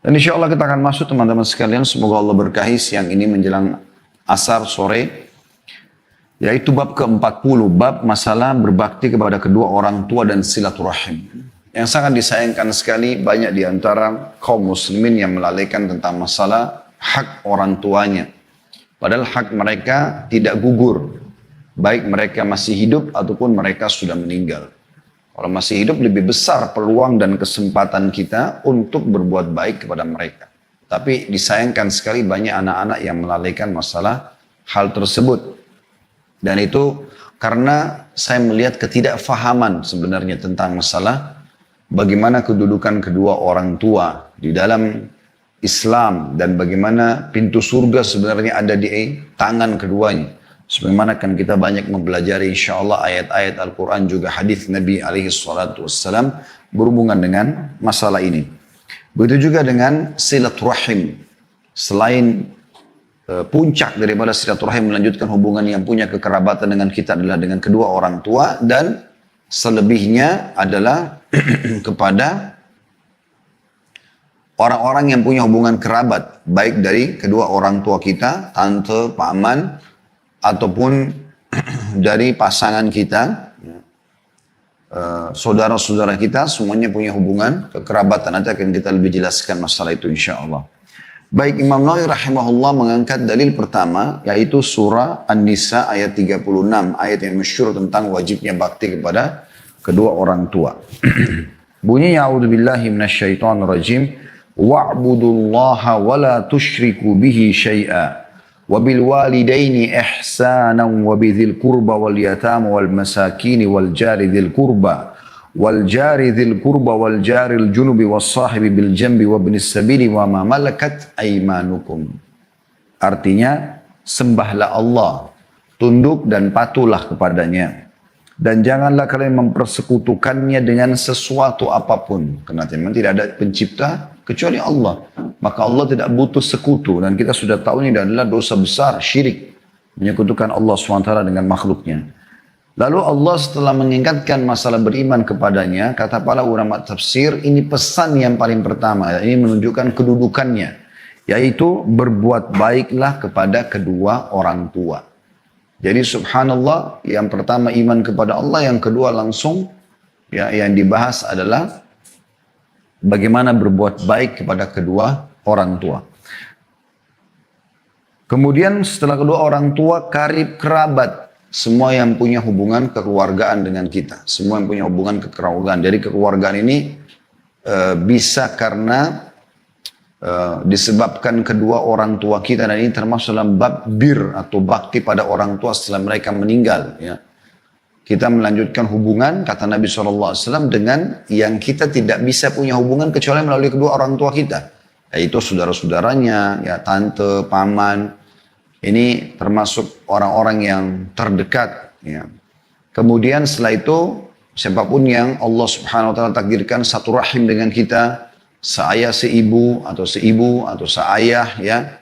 Dan insya Allah kita akan masuk teman-teman sekalian. Semoga Allah berkahi siang ini menjelang asar sore. Yaitu bab ke-40. Bab masalah berbakti kepada kedua orang tua dan silaturahim. Yang sangat disayangkan sekali banyak di antara kaum muslimin yang melalaikan tentang masalah hak orang tuanya. Padahal hak mereka tidak gugur. Baik mereka masih hidup ataupun mereka sudah meninggal. Kalau masih hidup lebih besar peluang dan kesempatan kita untuk berbuat baik kepada mereka. Tapi disayangkan sekali banyak anak-anak yang melalaikan masalah hal tersebut. Dan itu karena saya melihat ketidakfahaman sebenarnya tentang masalah bagaimana kedudukan kedua orang tua di dalam Islam dan bagaimana pintu surga sebenarnya ada di tangan keduanya. Sebagaimana kan kita banyak mempelajari insyaAllah ayat-ayat Al-Quran juga hadis Nabi SAW berhubungan dengan masalah ini. Begitu juga dengan silaturahim. Selain puncak daripada silaturahim melanjutkan hubungan yang punya kekerabatan dengan kita adalah dengan kedua orang tua. Dan selebihnya adalah kepada orang-orang yang punya hubungan kerabat. Baik dari kedua orang tua kita, tante, paman, ataupun dari pasangan kita, saudara-saudara kita, semuanya punya hubungan kekerabatan. Nanti akan kita lebih jelaskan masalah itu insya Allah. Baik, Imam Nawawi rahimahullah mengangkat dalil pertama, yaitu surah An-Nisa ayat 36, ayat yang masyhur tentang wajibnya bakti kepada kedua orang tua. Bunyinya, a'udzubillahi minasyaitonirrajim, wa'budullaha wa la tusyriku bihi syai'a. وبالوالدين إحسانا وبذي القربى واليتامى والمساكين والجار ذي القربى والجار الجنب والصاحب بالجنب وابن السبيل وما ملكت أيمانكم. Artinya, sembahlah Allah, tunduk dan patuhlah kepadanya. Dan janganlah kalian mempersekutukannya dengan sesuatu apapun. Karena memang tidak ada pencipta kecuali Allah. Maka Allah tidak butuh sekutu. Dan kita sudah tahu ini adalah dosa besar, syirik. Menyekutukan Allah SWT dengan makhluknya. Lalu Allah setelah mengingatkan masalah beriman kepadanya, kata para ulama tafsir, ini pesan yang paling pertama. Ini menunjukkan kedudukannya. Yaitu berbuat baiklah kepada kedua orang tua. Jadi subhanallah, yang pertama iman kepada Allah, yang kedua langsung ya yang dibahas adalah bagaimana berbuat baik kepada kedua orang tua. Kemudian setelah kedua orang tua, karib kerabat, semua yang punya hubungan kekeluargaan dengan kita, semua yang punya hubungan kekeluargaan. Jadi kekeluargaan ini bisa karena disebabkan kedua orang tua kita, dan ini termasuk dalam bab bir atau bakti pada orang tua setelah mereka meninggal. Ya. Kita melanjutkan hubungan, kata Nabi SAW, dengan yang kita tidak bisa punya hubungan kecuali melalui kedua orang tua kita. Yaitu saudara-saudaranya, ya, tante, paman. Ini termasuk orang-orang yang terdekat. Ya. Kemudian setelah itu, siapapun yang Allah Subhanahu Wa Taala takdirkan satu rahim dengan kita, seayah seibu atau seayah, ya,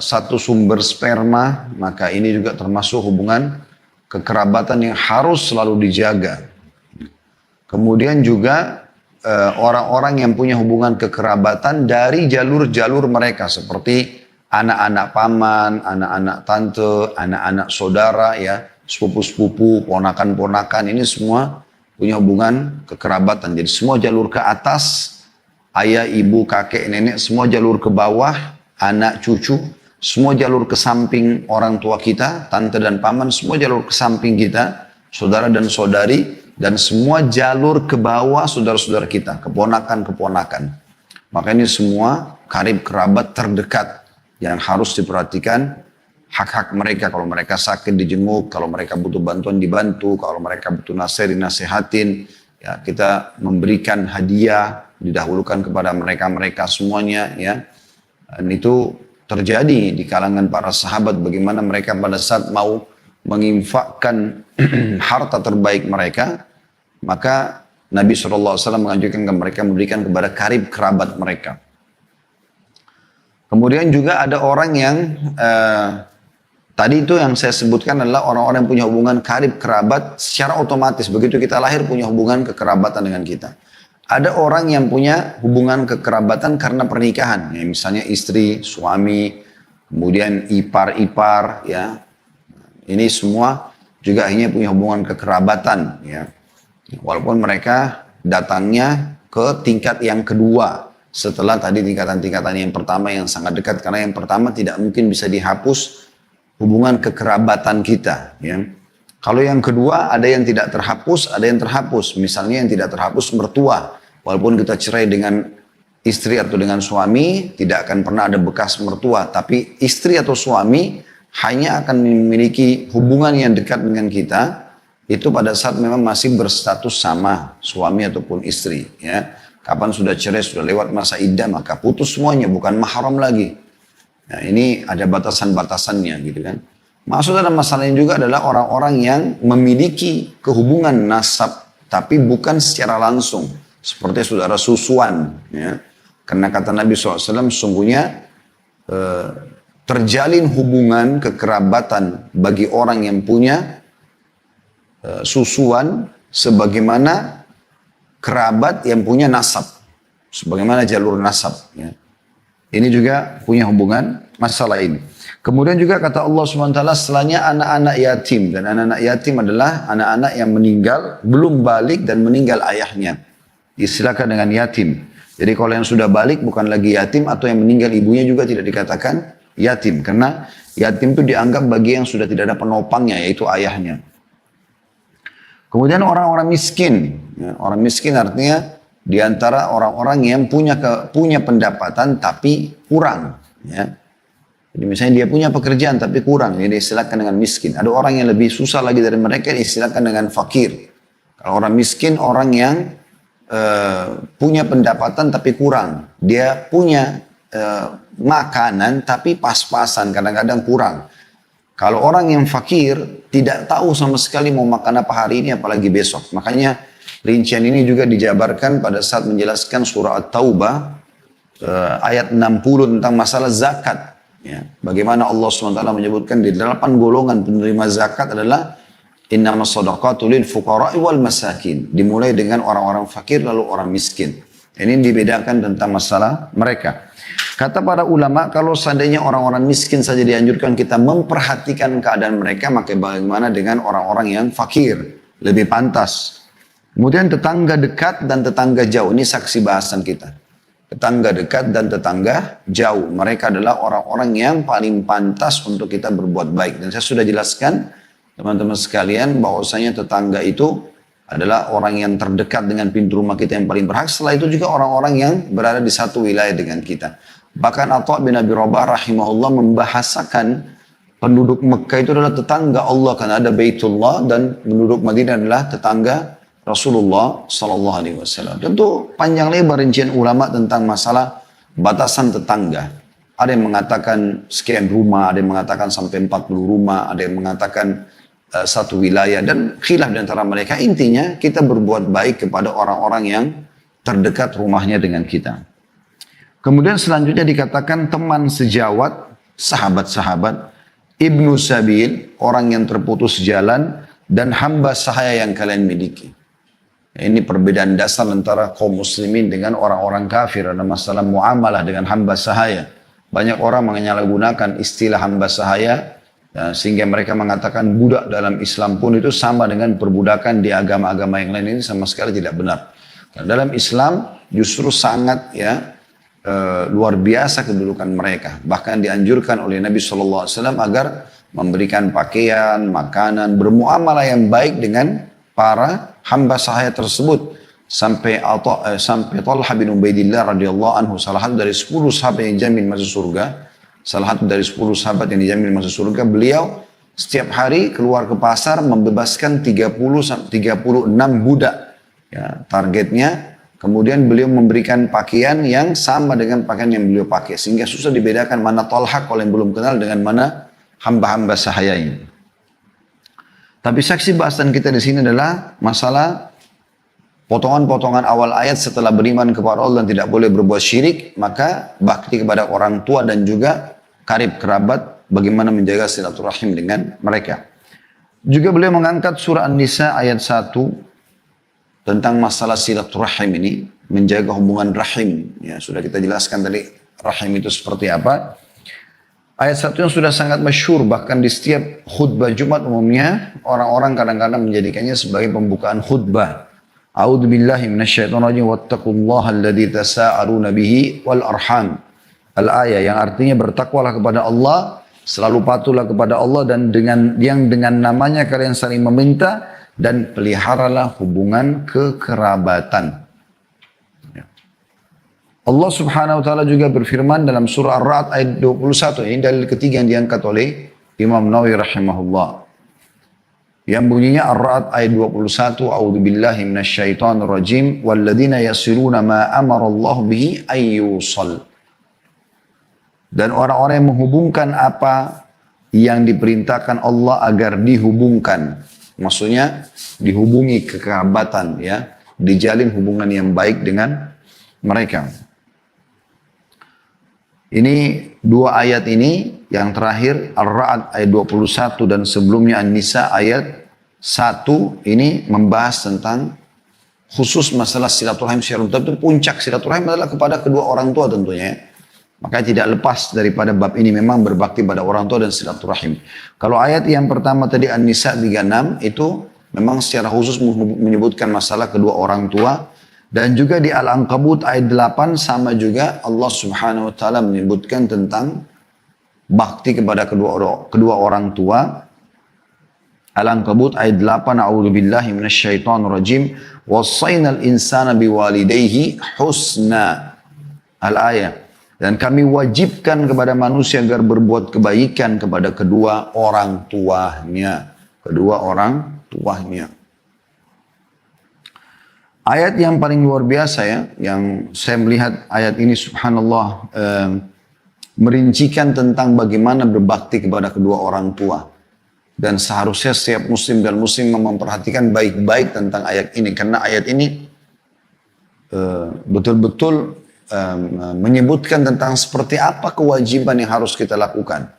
satu sumber sperma, maka ini juga termasuk hubungan kekerabatan yang harus selalu dijaga. Kemudian juga orang-orang yang punya hubungan kekerabatan dari jalur-jalur mereka, seperti anak-anak paman, anak-anak tante, anak-anak saudara, ya, sepupu-sepupu, ponakan-ponakan, ini semua punya hubungan kekerabatan. Jadi semua jalur ke atas, ayah, ibu, kakek, nenek, semua jalur ke bawah, anak, cucu, semua jalur ke samping orang tua kita, tante dan paman, semua jalur ke samping kita, saudara dan saudari, dan semua jalur ke bawah saudara-saudara kita, keponakan-keponakan. Maka ini semua karib kerabat terdekat yang harus diperhatikan hak-hak mereka. Kalau mereka sakit dijenguk, kalau mereka butuh bantuan dibantu, kalau mereka butuh nasihat dinasehatin, ya, kita memberikan hadiah, didahulukan kepada mereka-mereka semuanya, ya. Dan itu terjadi di kalangan para sahabat, bagaimana mereka pada saat mau menginfakkan harta terbaik mereka, maka Nabi SAW mengajukan ke mereka memberikan kepada karib kerabat mereka. Kemudian juga ada orang yang tadi itu yang saya sebutkan adalah orang-orang yang punya hubungan karib kerabat secara otomatis. Begitu kita lahir punya hubungan kekerabatan dengan kita. Ada orang yang punya hubungan kekerabatan karena pernikahan, ya, misalnya istri, suami, kemudian ipar-ipar, ya. Ini semua juga hanya punya hubungan kekerabatan, ya. Walaupun mereka datangnya ke tingkat yang kedua setelah tadi tingkatan-tingkatan yang pertama yang sangat dekat, karena yang pertama tidak mungkin bisa dihapus hubungan kekerabatan kita, ya. Kalau yang kedua ada yang tidak terhapus, ada yang terhapus. Misalnya yang tidak terhapus mertua. Walaupun kita cerai dengan istri atau dengan suami, tidak akan pernah ada bekas mertua. Tapi istri atau suami hanya akan memiliki hubungan yang dekat dengan kita, itu pada saat memang masih berstatus sama suami ataupun istri. Ya. Kapan sudah cerai, sudah lewat masa iddah, maka putus semuanya, bukan mahram lagi. Nah, ini ada batasan-batasannya gitu kan. Maksud dalam masalah ini juga adalah orang-orang yang memiliki kehubungan nasab tapi bukan secara langsung. Seperti saudara susuan. Ya. Karena kata Nabi SAW sesungguhnya terjalin hubungan kekerabatan bagi orang yang punya susuan sebagaimana kerabat yang punya nasab. Sebagaimana jalur nasab. Ya. Ini juga punya hubungan masalah ini. Kemudian juga kata Allah SWT setelahnya anak-anak yatim. Dan anak-anak yatim adalah anak-anak yang meninggal, belum balik dan meninggal ayahnya. Istilahkan dengan yatim. Jadi kalau yang sudah balik bukan lagi yatim atau yang meninggal ibunya juga tidak dikatakan yatim. Karena yatim itu dianggap bagi yang sudah tidak ada penopangnya yaitu ayahnya. Kemudian orang-orang miskin. Ya, orang miskin artinya diantara orang-orang yang punya pendapatan tapi kurang. Ya. Jadi misalnya dia punya pekerjaan tapi kurang, ini diistilahkan dengan miskin. Ada orang yang lebih susah lagi dari mereka, diistilahkan dengan fakir. Kalau orang miskin, orang yang punya pendapatan tapi kurang. Dia punya makanan tapi pas-pasan, kadang-kadang kurang. Kalau orang yang fakir, tidak tahu sama sekali mau makan apa hari ini, apalagi besok. Makanya rincian ini juga dijabarkan pada saat menjelaskan surah At-Taubah, ayat 60 tentang masalah zakat. Ya, bagaimana Allah SWT menyebutkan di 8 golongan penerima zakat adalah innamas shadaqatu lil fuqara'i wal masakin. Dimulai dengan orang-orang fakir lalu orang miskin. Ini dibedakan tentang masalah mereka. Kata para ulama, kalau seandainya orang-orang miskin saja dianjurkan kita memperhatikan keadaan mereka, maka bagaimana dengan orang-orang yang fakir? Lebih pantas. Kemudian tetangga dekat dan tetangga jauh. Ini saksi bahasan kita. Tetangga dekat dan tetangga jauh. Mereka adalah orang-orang yang paling pantas untuk kita berbuat baik. Dan saya sudah jelaskan, teman-teman sekalian, bahwasanya tetangga itu adalah orang yang terdekat dengan pintu rumah kita yang paling berhak. Setelah itu juga orang-orang yang berada di satu wilayah dengan kita. Bahkan Atha bin Abi Rabah rahimahullah membahasakan penduduk Mekah itu adalah tetangga Allah. Karena ada Baitullah dan penduduk Madinah adalah tetangga Rasulullah Sallallahu Alaihi Wasallam. Tentu panjang lebar rincian ulama tentang masalah batasan tetangga. Ada yang mengatakan sekian rumah, ada yang mengatakan sampai 40 rumah, ada yang mengatakan satu wilayah dan khilaf di antara mereka. Intinya kita berbuat baik kepada orang-orang yang terdekat rumahnya dengan kita. Kemudian selanjutnya dikatakan teman sejawat, sahabat-sahabat, ibnu sabil, orang yang terputus jalan, dan hamba sahaya yang kalian miliki. Ini perbedaan dasar antara kaum muslimin dengan orang-orang kafir. Ada masalah muamalah dengan hamba sahaya. Banyak orang menyalahgunakan istilah hamba sahaya, sehingga mereka mengatakan budak dalam Islam pun itu sama dengan perbudakan di agama-agama yang lain. Ini sama sekali tidak benar. Dan dalam Islam justru sangat luar biasa kedudukan mereka. Bahkan dianjurkan oleh Nabi SAW agar memberikan pakaian, makanan, bermuamalah yang baik dengan para hamba sahaya tersebut. Sampai Talha bin Ubaidillah radhiyallahu anhu, salah satu dari 10 sahabat yang dijamin masuk surga. Salah satu dari 10 sahabat yang dijamin masuk surga. Beliau setiap hari keluar ke pasar membebaskan 36 budak. Ya, targetnya. Kemudian beliau memberikan pakaian yang sama dengan pakaian yang beliau pakai. Sehingga susah dibedakan mana Talha kalau yang belum kenal dengan mana hamba-hamba sahaya ini. Tapi saksi bahasan kita di sini adalah masalah potongan-potongan awal ayat setelah beriman kepada Allah dan tidak boleh berbuat syirik, maka bakti kepada orang tua dan juga karib kerabat, bagaimana menjaga silaturahim dengan mereka. Juga beliau mengangkat surah An-Nisa ayat 1 tentang masalah silaturahim ini. menjaga hubungan rahim. Ya, sudah kita jelaskan tadi rahim itu seperti apa. Ayat satu yang sudah sangat masyhur, bahkan di setiap khutbah Jumat umumnya orang-orang kadang-kadang menjadikannya sebagai pembukaan khutbah. A'udzu billahi minasyaitonir rajim wattaqullaha alladzi tasaaluna bihi wal arham. Al-ayah yang artinya bertakwalah kepada Allah, selalu patuhlah kepada Allah dan dengan namanya kalian saling meminta dan peliharalah hubungan kekerabatan. Allah subhanahu wa ta'ala juga berfirman dalam surah Ar-Ra'd ayat 21. Ini dalil ketiga yang diangkat oleh Imam Nawawi rahimahullah. Yang bunyinya Ar-Ra'd ayat 21. A'udzu billahi minasyaitonir rajim walladzina yasiluna ma amara Allah bihi ayyusal. Dan orang-orang yang menghubungkan apa yang diperintahkan Allah agar dihubungkan. Maksudnya dihubungi kekerabatan, ya, dijalin hubungan yang baik dengan mereka. Ini dua ayat ini, yang terakhir Ar-Ra'd ayat 21 dan sebelumnya An-Nisa ayat 1 ini membahas tentang khusus masalah silaturahim secara umum. Tapi puncak silaturahim adalah kepada kedua orang tua tentunya. Maka tidak lepas daripada bab ini memang berbakti pada orang tua dan silaturahim. Kalau ayat yang pertama tadi An-Nisa 36 itu memang secara khusus menyebutkan masalah kedua orang tua. Dan juga di Al-Ankabut ayat 8 sama juga Allah subhanahu wa ta'ala menyebutkan tentang bakti kepada kedua orang tua. Al-Ankabut ayat 8, A'udzu billahi minasyaitonir rajim, wassaynal insana biwalidayhi husna. Al-ayah. Dan kami wajibkan kepada manusia agar berbuat kebaikan kepada kedua orang tuanya. Kedua orang tuanya. Ayat yang paling luar biasa ya, yang saya melihat ayat ini subhanallah merincikan tentang bagaimana berbakti kepada kedua orang tua. Dan seharusnya setiap muslim dan muslim memperhatikan baik-baik tentang ayat ini. Karena ayat ini betul-betul menyebutkan tentang seperti apa kewajiban yang harus kita lakukan.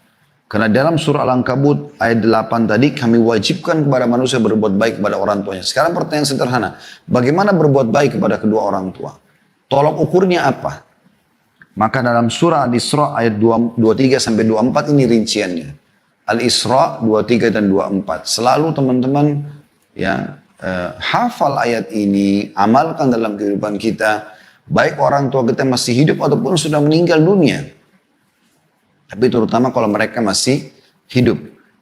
Karena dalam surah Al-Ankabut ayat 8 tadi kami wajibkan kepada manusia berbuat baik kepada orang tuanya. Sekarang pertanyaan sederhana, bagaimana berbuat baik kepada kedua orang tua? Tolak ukurnya apa? Maka dalam surah Al-Isra ayat 23 sampai 24 ini rinciannya. Al-Isra 23 dan 24. Selalu teman-teman ya hafal ayat ini, amalkan dalam kehidupan kita. Baik orang tua kita masih hidup ataupun sudah meninggal dunia. Tapi terutama kalau mereka masih hidup.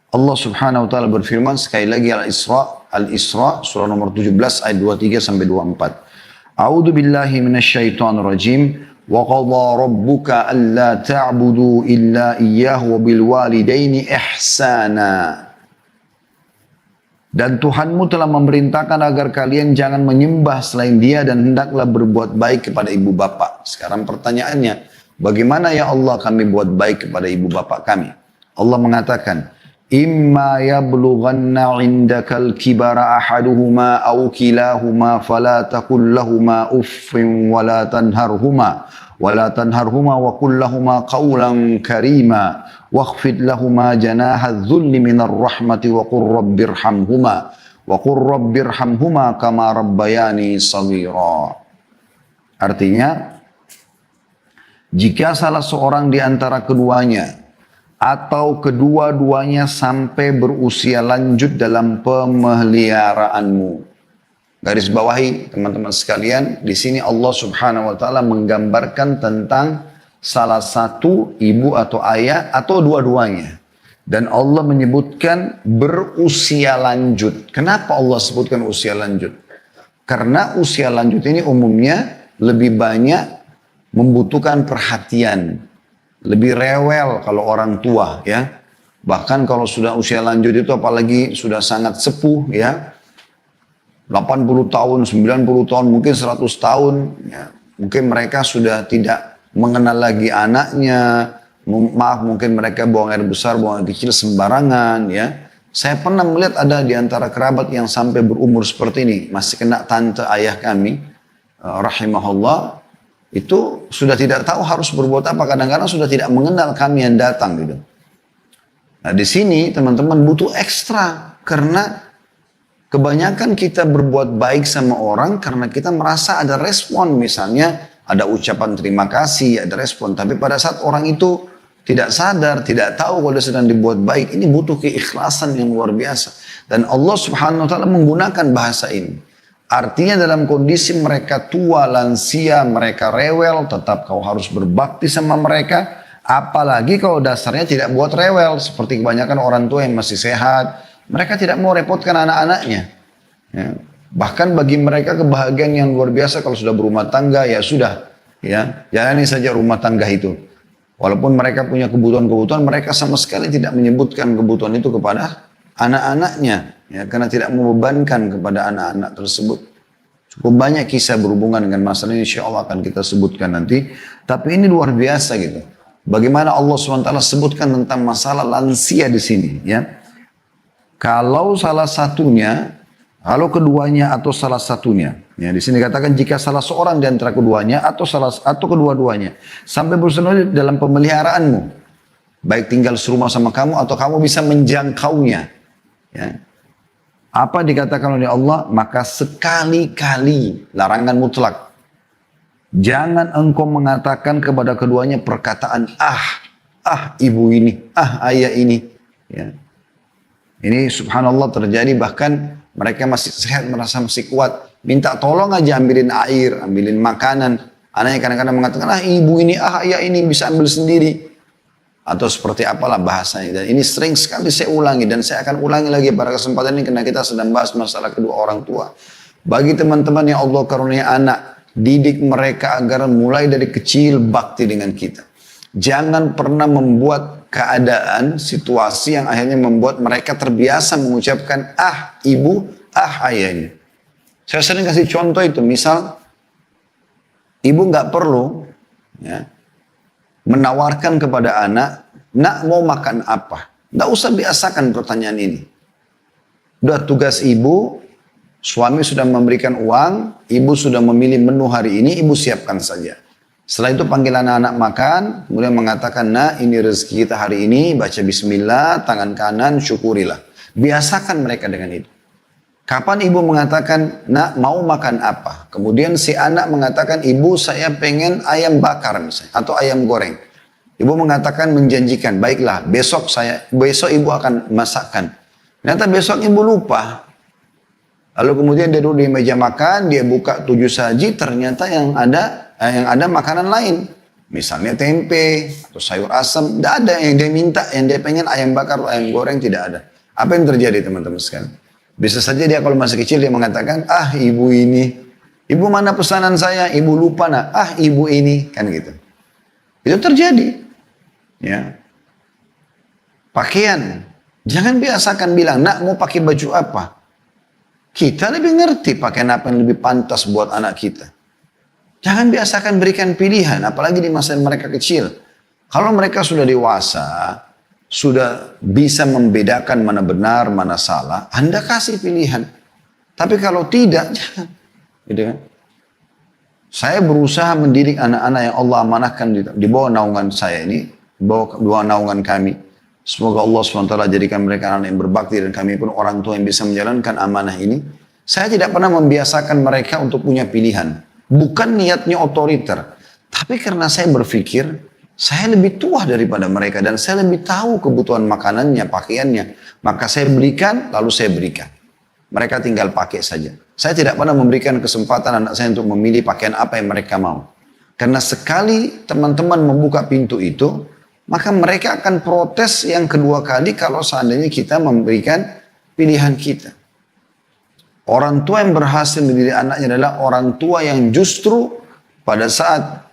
Allah subhanahu wa ta'ala berfirman sekali lagi Al-Isra surah nomor 17 ayat 23 sampai 24. A'udzu billahi minasyaitonir rajim. Wa qadha rabbuka alla ta'budu illa iyyahu wa bil walidaini ihsana. Dan Tuhanmu telah memerintahkan agar kalian jangan menyembah selain Dia dan hendaklah berbuat baik kepada ibu bapa. Sekarang pertanyaannya, bagaimana ya Allah kami buat baik kepada ibu bapa kami? Allah mengatakan, "Imma yablughanna 'indakal kibara ahaduhuma aw kilahuma fala taqul lahumā uffin wa la tanharhumā wa qul lahumā qawlan karīmā wakhfid lahumā janāha adh-dhulli minar rahmati wa qur rabbirhamhumā kamā rabbayānī shaghīrā." Artinya, jika salah seorang di antara keduanya atau kedua-duanya sampai berusia lanjut dalam pemeliharaanmu. Garis bawahi teman-teman sekalian, di sini Allah subhanahu wa ta'ala menggambarkan tentang salah satu ibu atau ayah atau dua-duanya. Dan Allah menyebutkan berusia lanjut. Kenapa Allah sebutkan usia lanjut? Karena usia lanjut ini umumnya lebih banyak membutuhkan perhatian, lebih rewel kalau orang tua ya. Bahkan kalau sudah usia lanjut itu apalagi sudah sangat sepuh ya, 80 tahun, 90 tahun, mungkin 100 tahun ya. Mungkin mereka sudah tidak mengenal lagi anaknya, mungkin mereka buang air besar, buang air kecil sembarangan ya. Saya pernah melihat ada di antara kerabat yang sampai berumur seperti ini, masih kena tante ayah kami rahimahullah, itu sudah tidak tahu harus berbuat apa. Kadang-kadang sudah tidak mengenal kami yang datang gitu. Nah di sini teman-teman butuh ekstra karena Kebanyakan kita berbuat baik sama orang karena kita merasa ada respon, misalnya ada ucapan terima kasih, ada respon. Tapi pada saat orang itu tidak sadar, tidak tahu kalau dia sedang dibuat baik, ini butuh keikhlasan yang luar biasa. Dan Allah Subhanahu wa taala menggunakan bahasa ini. Artinya dalam kondisi mereka tua, lansia, mereka rewel, tetap kau harus berbakti sama mereka. Apalagi kalau dasarnya tidak buat rewel, seperti kebanyakan orang tua yang masih sehat. Mereka tidak mau repotkan anak-anaknya. Ya. Bahkan bagi mereka kebahagiaan yang luar biasa kalau sudah berumah tangga, ya sudah. Ya, jalani saja rumah tangga itu. Walaupun mereka punya kebutuhan-kebutuhan, mereka sama sekali tidak menyebutkan kebutuhan itu kepada anak-anaknya. Ya, karena tidak membebankan kepada anak-anak tersebut. Cukup banyak kisah berhubungan dengan masalah ini, insya Allah akan kita sebutkan nanti. Tapi ini luar biasa gitu. Bagaimana Allah SWT sebutkan tentang masalah lansia di sini. Ya. Kalau salah satunya, kalau keduanya atau salah satunya, ya di sini katakan jika salah seorang di antara keduanya atau kedua-duanya sampai bersama dalam pemeliharaanmu, baik tinggal serumah sama kamu atau kamu bisa menjangkaunya, ya. Apa dikatakan oleh Allah? Maka sekali-kali, larangan mutlak. Jangan engkau mengatakan kepada keduanya perkataan ibu ini, ayah ini, ya. Ini subhanallah terjadi, bahkan mereka masih sehat, merasa masih kuat. Minta tolong aja ambilin air, ambilin makanan. Anaknya kadang-kadang mengatakan, ibu ini, ayah ini bisa ambil sendiri. Atau seperti apalah bahasanya. Dan ini sering sekali saya ulangi, dan saya akan ulangi lagi pada kesempatan ini karena kita sedang bahas masalah kedua orang tua. Bagi teman-teman yang Allah karunia anak, didik mereka agar mulai dari kecil bakti dengan kita. Jangan pernah membuat keadaan, situasi yang akhirnya membuat mereka terbiasa mengucapkan ibu, ayah ini. Saya sering kasih contoh itu, misal ibu nggak perlu ya, menawarkan kepada anak, nak mau makan apa? Nggak usah biasakan pertanyaan ini. Udah tugas ibu, suami sudah memberikan uang, ibu sudah memilih menu hari ini, ibu siapkan saja. Setelah itu panggil anak-anak makan, kemudian mengatakan, nah ini rezeki kita hari ini, baca bismillah, tangan kanan, syukurilah. Biasakan mereka dengan itu. Kapan ibu mengatakan, nak mau makan apa? Kemudian si anak mengatakan, ibu saya pengen ayam bakar misalnya, atau ayam goreng. Ibu mengatakan menjanjikan, baiklah besok ibu akan masakkan. Ternyata besok ibu lupa. Lalu kemudian dia duduk di meja makan, dia buka 7 saji, ternyata yang ada makanan lain. Misalnya tempe atau sayur asam. Tidak ada yang dia minta, yang dia pengen ayam bakar atau ayam goreng, tidak ada. Apa yang terjadi teman-teman sekalian? Bisa saja dia kalau masih kecil dia mengatakan, ibu ini. Ibu mana pesanan saya? Ibu lupa nak. Ibu ini. Kan gitu. Itu terjadi. Ya. Pakaian. Jangan biasakan bilang, nak mau pakai baju apa? Kita lebih ngerti pakaian apa yang lebih pantas buat anak kita. Jangan biasakan berikan pilihan, apalagi di masa mereka kecil. Kalau mereka sudah dewasa, sudah bisa membedakan mana benar, mana salah, Anda kasih pilihan. Tapi kalau tidak, jangan. Gitu kan? Saya berusaha mendidik anak-anak yang Allah amanahkan di bawah naungan saya ini, di bawah naungan kami. Semoga Allah SWT jadikan mereka anak yang berbakti dan kami pun orang tua yang bisa menjalankan amanah ini. Saya tidak pernah membiasakan mereka untuk punya pilihan. Bukan niatnya otoriter. Tapi karena saya berpikir, saya lebih tua daripada mereka dan saya lebih tahu kebutuhan makanannya, pakaiannya. Maka saya berikan, lalu saya berikan. Mereka tinggal pakai saja. Saya tidak pernah memberikan kesempatan anak saya untuk memilih pakaian apa yang mereka mau. Karena sekali teman-teman membuka pintu itu, maka mereka akan protes yang kedua kali kalau seandainya kita memberikan pilihan kita. Orang tua yang berhasil mendidik anaknya adalah orang tua yang justru pada saat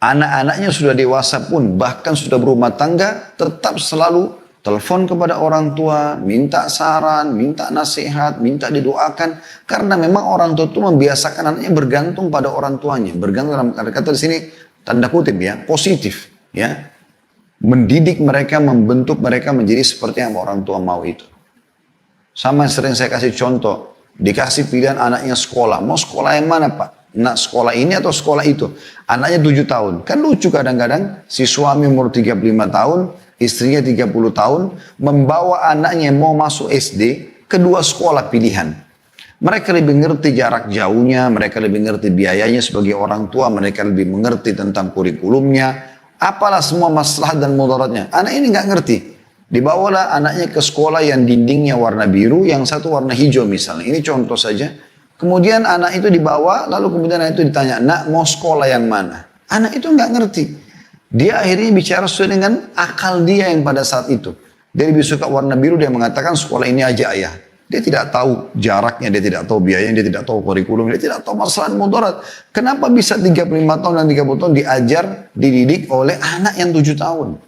anak-anaknya sudah dewasa pun, bahkan sudah berumah tangga, tetap selalu telepon kepada orang tua, minta saran, minta nasihat, minta didoakan. Karena memang orang tua itu membiasakan anaknya bergantung pada orang tuanya. Bergantung dalam kata-kata di sini, tanda kutip ya, positif ya. Mendidik mereka, membentuk mereka menjadi seperti yang orang tua mau itu. Sama sering saya kasih contoh, dikasih pilihan anaknya sekolah. Mau sekolah yang mana Pak? Nak sekolah ini atau sekolah itu? Anaknya 7 tahun. Kan lucu kadang-kadang si suami umur 35 tahun, istrinya 30 tahun, membawa anaknya yang mau masuk SD, kedua sekolah pilihan. Mereka lebih ngerti jarak jauhnya, mereka lebih ngerti biayanya sebagai orang tua, mereka lebih mengerti tentang kurikulumnya, apalah semua masalah dan mudaratnya. Anak ini nggak ngerti. Dibawalah anaknya ke sekolah yang dindingnya warna biru, yang satu warna hijau misalnya. Ini contoh saja. Kemudian anak itu dibawa, lalu kemudian anak itu ditanya, nak mau sekolah yang mana? Anak itu nggak ngerti. Dia akhirnya bicara sesuai dengan akal dia yang pada saat itu. Dia lebih suka warna biru, dia mengatakan sekolah ini aja ayah. Dia tidak tahu jaraknya, dia tidak tahu biayanya, dia tidak tahu kurikulum, dia tidak tahu masalah mudarat. Kenapa bisa 35 tahun dan 30 tahun diajar, dididik oleh anak yang 7 tahun?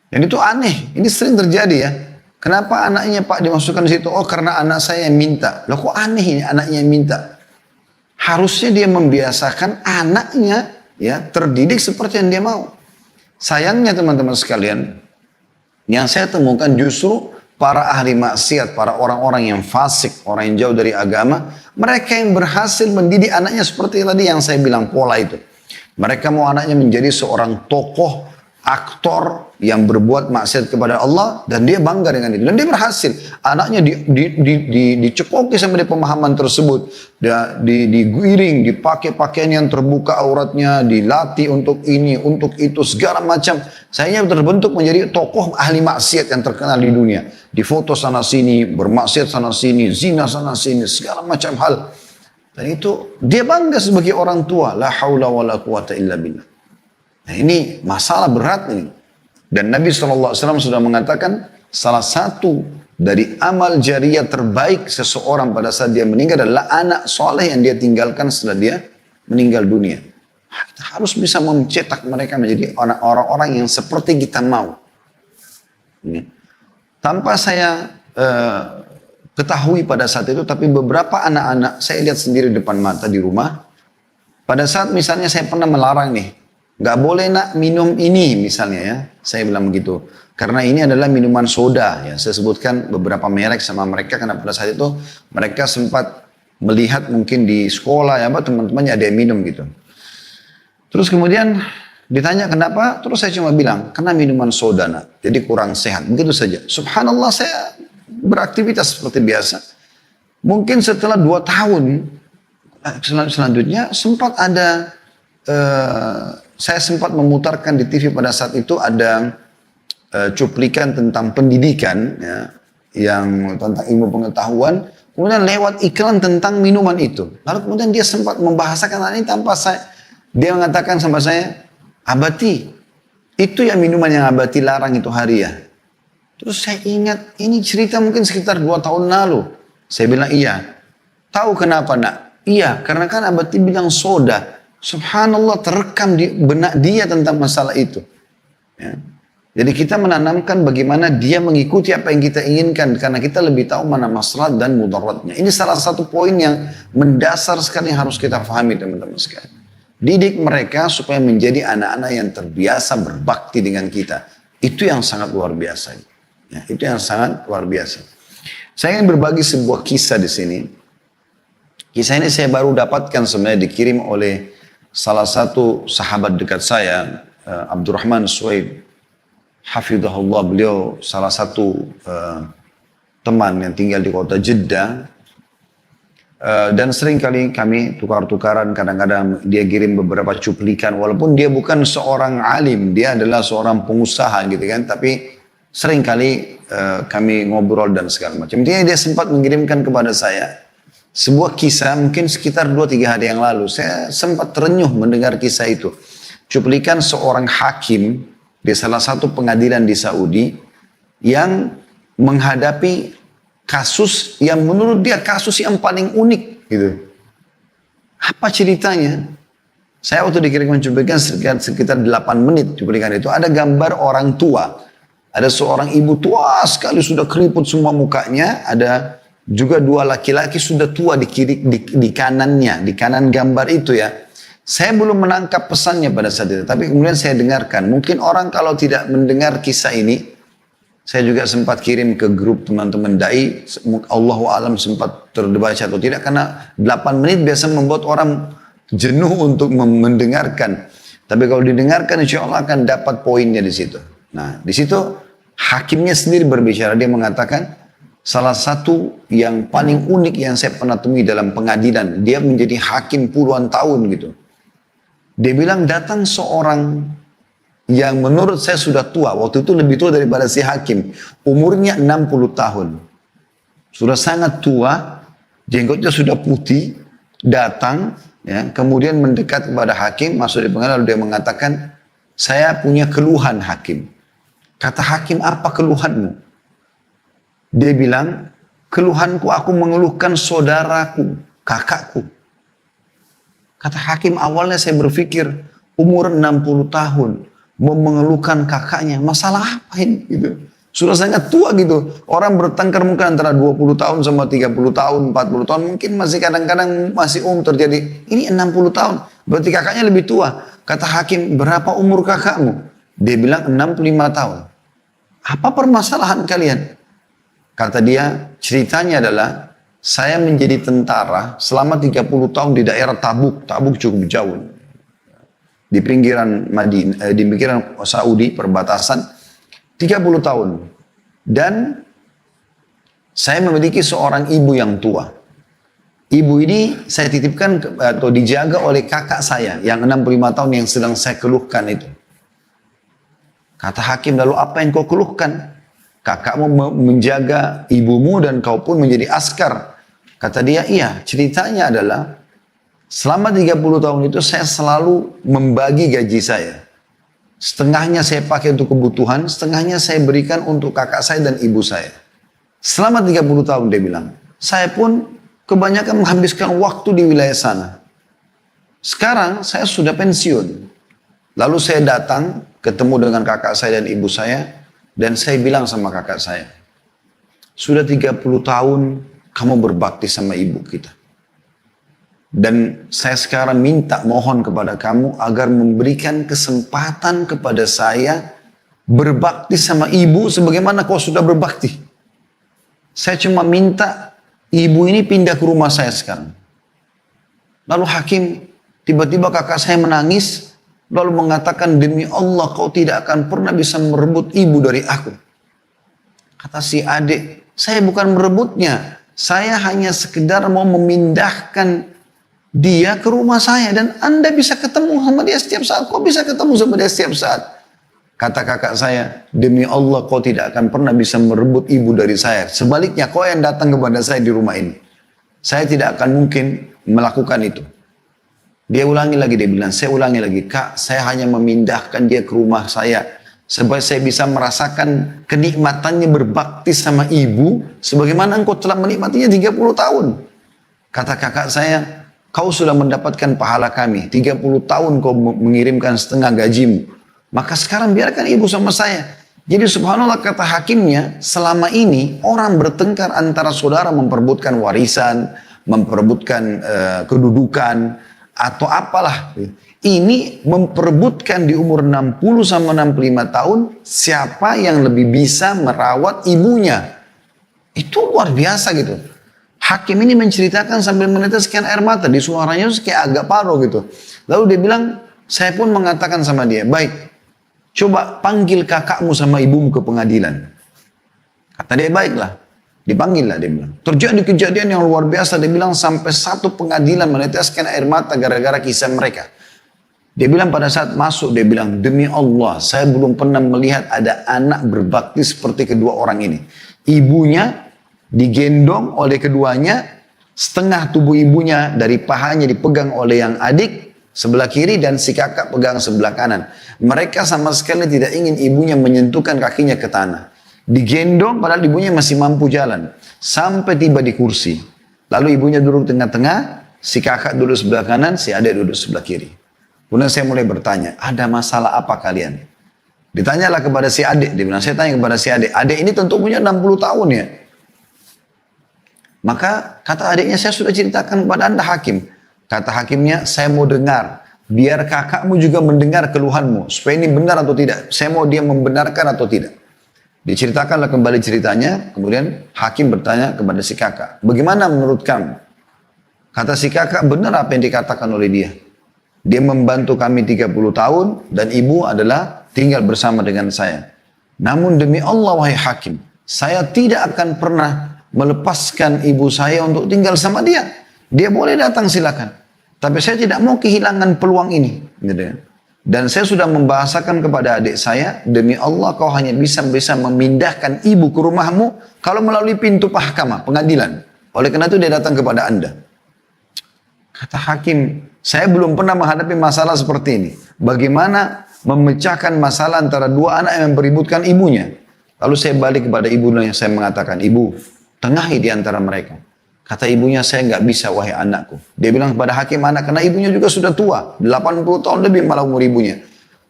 Dan itu aneh, ini sering terjadi ya. Kenapa anaknya Pak dimasukkan di situ? Oh karena anak saya yang minta. Loh kok aneh ini anaknya yang minta? Harusnya dia membiasakan anaknya ya terdidik seperti yang dia mau. Sayangnya teman-teman sekalian, yang saya temukan justru para ahli maksiat, para orang-orang yang fasik, orang yang jauh dari agama, mereka yang berhasil mendidik anaknya seperti tadi yang saya bilang pola itu. Mereka mau anaknya menjadi seorang tokoh, aktor yang berbuat maksiat kepada Allah dan dia bangga dengan itu. Dan dia berhasil. Anaknya dicekoki sama dia pemahaman tersebut. Diguiring, dipakai pakaian yang terbuka auratnya, dilatih untuk ini, untuk itu, segala macam. Sayangnya terbentuk menjadi tokoh ahli maksiat yang terkenal di dunia. Difoto sana sini, bermaksiat sana sini, zina sana sini, segala macam hal. Dan itu dia bangga sebagai orang tua. La haula wa la quwata illa billah. Nah ini masalah berat ini. Dan Nabi SAW sudah mengatakan salah satu dari amal jariah terbaik seseorang pada saat dia meninggal adalah anak soleh yang dia tinggalkan setelah dia meninggal dunia. Kita harus bisa mencetak mereka menjadi orang-orang yang seperti kita mau. Ini. Tanpa saya ketahui pada saat itu, tapi beberapa anak-anak saya lihat sendiri depan mata di rumah. Pada saat misalnya saya pernah melarang nih, nggak boleh nak minum ini misalnya ya. Saya bilang begitu. Karena ini adalah minuman soda ya. Saya sebutkan beberapa merek sama mereka karena pada saat itu mereka sempat melihat mungkin di sekolah ya teman-temannya ada yang minum gitu. Terus kemudian ditanya kenapa? Terus saya cuma bilang karena minuman soda nak. Jadi kurang sehat. Begitu saja. Subhanallah saya beraktivitas seperti biasa. Mungkin setelah 2 tahun selanjutnya sempat ada saya sempat memutarkan di TV pada saat itu ada cuplikan tentang pendidikan ya, yang tentang ilmu pengetahuan, kemudian lewat iklan tentang minuman itu. Lalu kemudian dia sempat membahasakan hal ini tanpa dia mengatakan sama saya, Abati, itu ya minuman yang Abati larang itu hari ya. Terus saya ingat ini cerita mungkin sekitar 2 tahun lalu. Saya bilang iya. Tahu kenapa nak? Iya, karena kan Abati bilang soda. Subhanallah terekam di benak dia tentang masalah itu. Ya. Jadi kita menanamkan bagaimana dia mengikuti apa yang kita inginkan. Karena kita lebih tahu mana maslahat dan mudaratnya. Ini salah satu poin yang mendasar sekali yang harus kita pahami teman-teman sekalian. Didik mereka supaya menjadi anak-anak yang terbiasa berbakti dengan kita. Itu yang sangat luar biasa. Ya, itu yang sangat luar biasa. Saya ingin berbagi sebuah kisah di sini. Kisah ini saya baru dapatkan sebenarnya dikirim oleh salah satu sahabat dekat saya, Abdurrahman Suhaib, hafidhahullah, beliau salah satu teman yang tinggal di kota Jeddah, dan sering kali kami tukar-tukaran, kadang-kadang dia kirim beberapa cuplikan, walaupun dia bukan seorang alim, dia adalah seorang pengusaha gitu kan, tapi sering kali kami ngobrol dan segala macam. Intinya dia sempat mengirimkan kepada saya sebuah kisah mungkin sekitar 2-3 hari yang lalu. Saya sempat terenyuh mendengar kisah itu. Cuplikan seorang hakim di salah satu pengadilan di Saudi yang menghadapi kasus yang menurut dia kasus yang paling unik gitu. Apa ceritanya? Saya waktu dikirimkan cuplikan sekitar 8 menit cuplikan itu. Ada gambar orang tua. Ada seorang ibu tua sekali sudah keriput semua mukanya. Ada juga 2 laki-laki sudah tua di kanannya, di kanan gambar itu ya. Saya belum menangkap pesannya pada saat itu, tapi kemudian saya dengarkan. Mungkin orang kalau tidak mendengar kisah ini, saya juga sempat kirim ke grup teman-teman dai, Allahu a'lam sempat terbaca atau tidak, karena 8 menit biasa membuat orang jenuh untuk mendengarkan. Tapi kalau didengarkan insya Allah akan dapat poinnya di situ. Nah di situ hakimnya sendiri berbicara, dia mengatakan, salah satu yang paling unik yang saya pernah temui dalam pengadilan. Dia menjadi hakim puluhan tahun gitu. Dia bilang datang seorang yang menurut saya sudah tua. Waktu itu lebih tua daripada si hakim. Umurnya 60 tahun. Sudah sangat tua. Jenggotnya sudah putih. Datang. Ya, kemudian mendekat kepada hakim. Masuk di pengadilan. Lalu dia mengatakan, saya punya keluhan hakim. Kata hakim, apa keluhanmu? Dia bilang, keluhanku aku mengeluhkan saudaraku, kakakku. Kata hakim, awalnya saya berpikir, umur 60 tahun, mau mengeluhkan kakaknya, masalah apa ini? Gitu. Sudah sangat tua gitu. Orang bertengkar mungkin antara 20 tahun sama 30 tahun, 40 tahun, mungkin masih kadang-kadang masih terjadi. Ini 60 tahun, berarti kakaknya lebih tua. Kata hakim, berapa umur kakakmu? Dia bilang 65 tahun. Apa permasalahan kalian? Kata dia, ceritanya adalah saya menjadi tentara selama 30 tahun di daerah Tabuk. Tabuk cukup jauh. Di pinggiran di pinggiran Saudi, perbatasan. 30 tahun. Dan saya memiliki seorang ibu yang tua. Ibu ini saya titipkan atau dijaga oleh kakak saya yang 65 tahun yang sedang saya keluhkan itu. Kata hakim, lalu apa yang kau keluhkan? Kakakmu menjaga ibumu dan kau pun menjadi askar. Kata dia, iya, ceritanya adalah selama 30 tahun itu saya selalu membagi gaji saya. Setengahnya saya pakai untuk kebutuhan, setengahnya saya berikan untuk kakak saya dan ibu saya. Selama 30 tahun dia bilang, saya pun kebanyakan menghabiskan waktu di wilayah sana. Sekarang saya sudah pensiun. Lalu saya datang, ketemu dengan kakak saya dan ibu saya, dan saya bilang sama kakak saya, sudah 30 tahun kamu berbakti sama ibu kita. Dan saya sekarang minta mohon kepada kamu agar memberikan kesempatan kepada saya berbakti sama ibu sebagaimana kau sudah berbakti. Saya cuma minta ibu ini pindah ke rumah saya sekarang. Lalu hakim, tiba-tiba kakak saya menangis, lalu mengatakan, demi Allah kau tidak akan pernah bisa merebut ibu dari aku. Kata si adik, saya bukan merebutnya. Saya hanya sekedar mau memindahkan dia ke rumah saya. Dan Anda bisa ketemu sama dia setiap saat. Kau bisa ketemu sama dia setiap saat. Kata kakak saya, demi Allah kau tidak akan pernah bisa merebut ibu dari saya. Sebaliknya kau yang datang kepada saya di rumah ini. Saya tidak akan mungkin melakukan itu. Dia ulangi lagi, dia bilang, saya ulangi lagi, Kak, saya hanya memindahkan dia ke rumah saya. Supaya saya bisa merasakan kenikmatannya berbakti sama ibu. Sebagaimana engkau telah menikmatinya 30 tahun. Kata kakak saya, kau sudah mendapatkan pahala kami. 30 tahun kau mengirimkan setengah gajimu. Maka sekarang biarkan ibu sama saya. Jadi subhanallah kata hakimnya, selama ini orang bertengkar antara saudara memperebutkan warisan, memperebutkan kedudukan, atau apalah. Ini memperebutkan di umur 60 sama 65 tahun, siapa yang lebih bisa merawat ibunya. Itu luar biasa gitu. Hakim ini menceritakan sambil meneteskan air mata, di suaranya kayak agak paro gitu. Lalu dia bilang, saya pun mengatakan sama dia, baik, coba panggil kakakmu sama ibumu ke pengadilan. Kata dia, baiklah. Dipanggil lah, dia bilang. Terjadi kejadian yang luar biasa. Dia bilang sampai satu pengadilan meneteskan air mata gara-gara kisah mereka. Dia bilang pada saat masuk, dia bilang, demi Allah, saya belum pernah melihat ada anak berbakti seperti kedua orang ini. Ibunya digendong oleh keduanya, setengah tubuh ibunya dari pahanya dipegang oleh yang adik sebelah kiri dan si kakak pegang sebelah kanan. Mereka sama sekali tidak ingin ibunya menyentuhkan kakinya ke tanah. Digendong padahal ibunya masih mampu jalan. Sampai tiba di kursi. Lalu ibunya duduk tengah-tengah. Si kakak duduk sebelah kanan. Si adik duduk sebelah kiri. Kemudian saya mulai bertanya. Ada masalah apa kalian? Ditanyalah kepada si adik. Dia bilang, saya tanya kepada si adik. Adik ini tentu punya 60 tahun ya. Maka kata adiknya, saya sudah ceritakan kepada Anda hakim. Kata hakimnya, saya mau dengar. Biar kakakmu juga mendengar keluhanmu. Supaya ini benar atau tidak. Saya mau dia membenarkan atau tidak. Diceritakanlah kembali ceritanya, kemudian hakim bertanya kepada si kakak, bagaimana menurut kamu? Kata si kakak, benar apa yang dikatakan oleh dia. Dia membantu kami 30 tahun, dan ibu adalah tinggal bersama dengan saya. Namun demi Allah wahai hakim, saya tidak akan pernah melepaskan ibu saya untuk tinggal sama dia. Dia boleh datang silakan. Tapi saya tidak mau kehilangan peluang ini. Gitu ya. Dan saya sudah membahasakan kepada adik saya, demi Allah kau hanya bisa memindahkan ibu ke rumahmu kalau melalui pintu mahkamah, pengadilan. Oleh karena itu dia datang kepada Anda. Kata hakim, saya belum pernah menghadapi masalah seperti ini. Bagaimana memecahkan masalah antara dua anak yang beributkan ibunya. Lalu saya balik kepada ibunya, saya mengatakan, ibu, tengahi di antara mereka. Kata ibunya, saya nggak bisa wahai anakku. Dia bilang kepada hakim anak, karena ibunya juga sudah tua. 80 tahun lebih malah umur ibunya.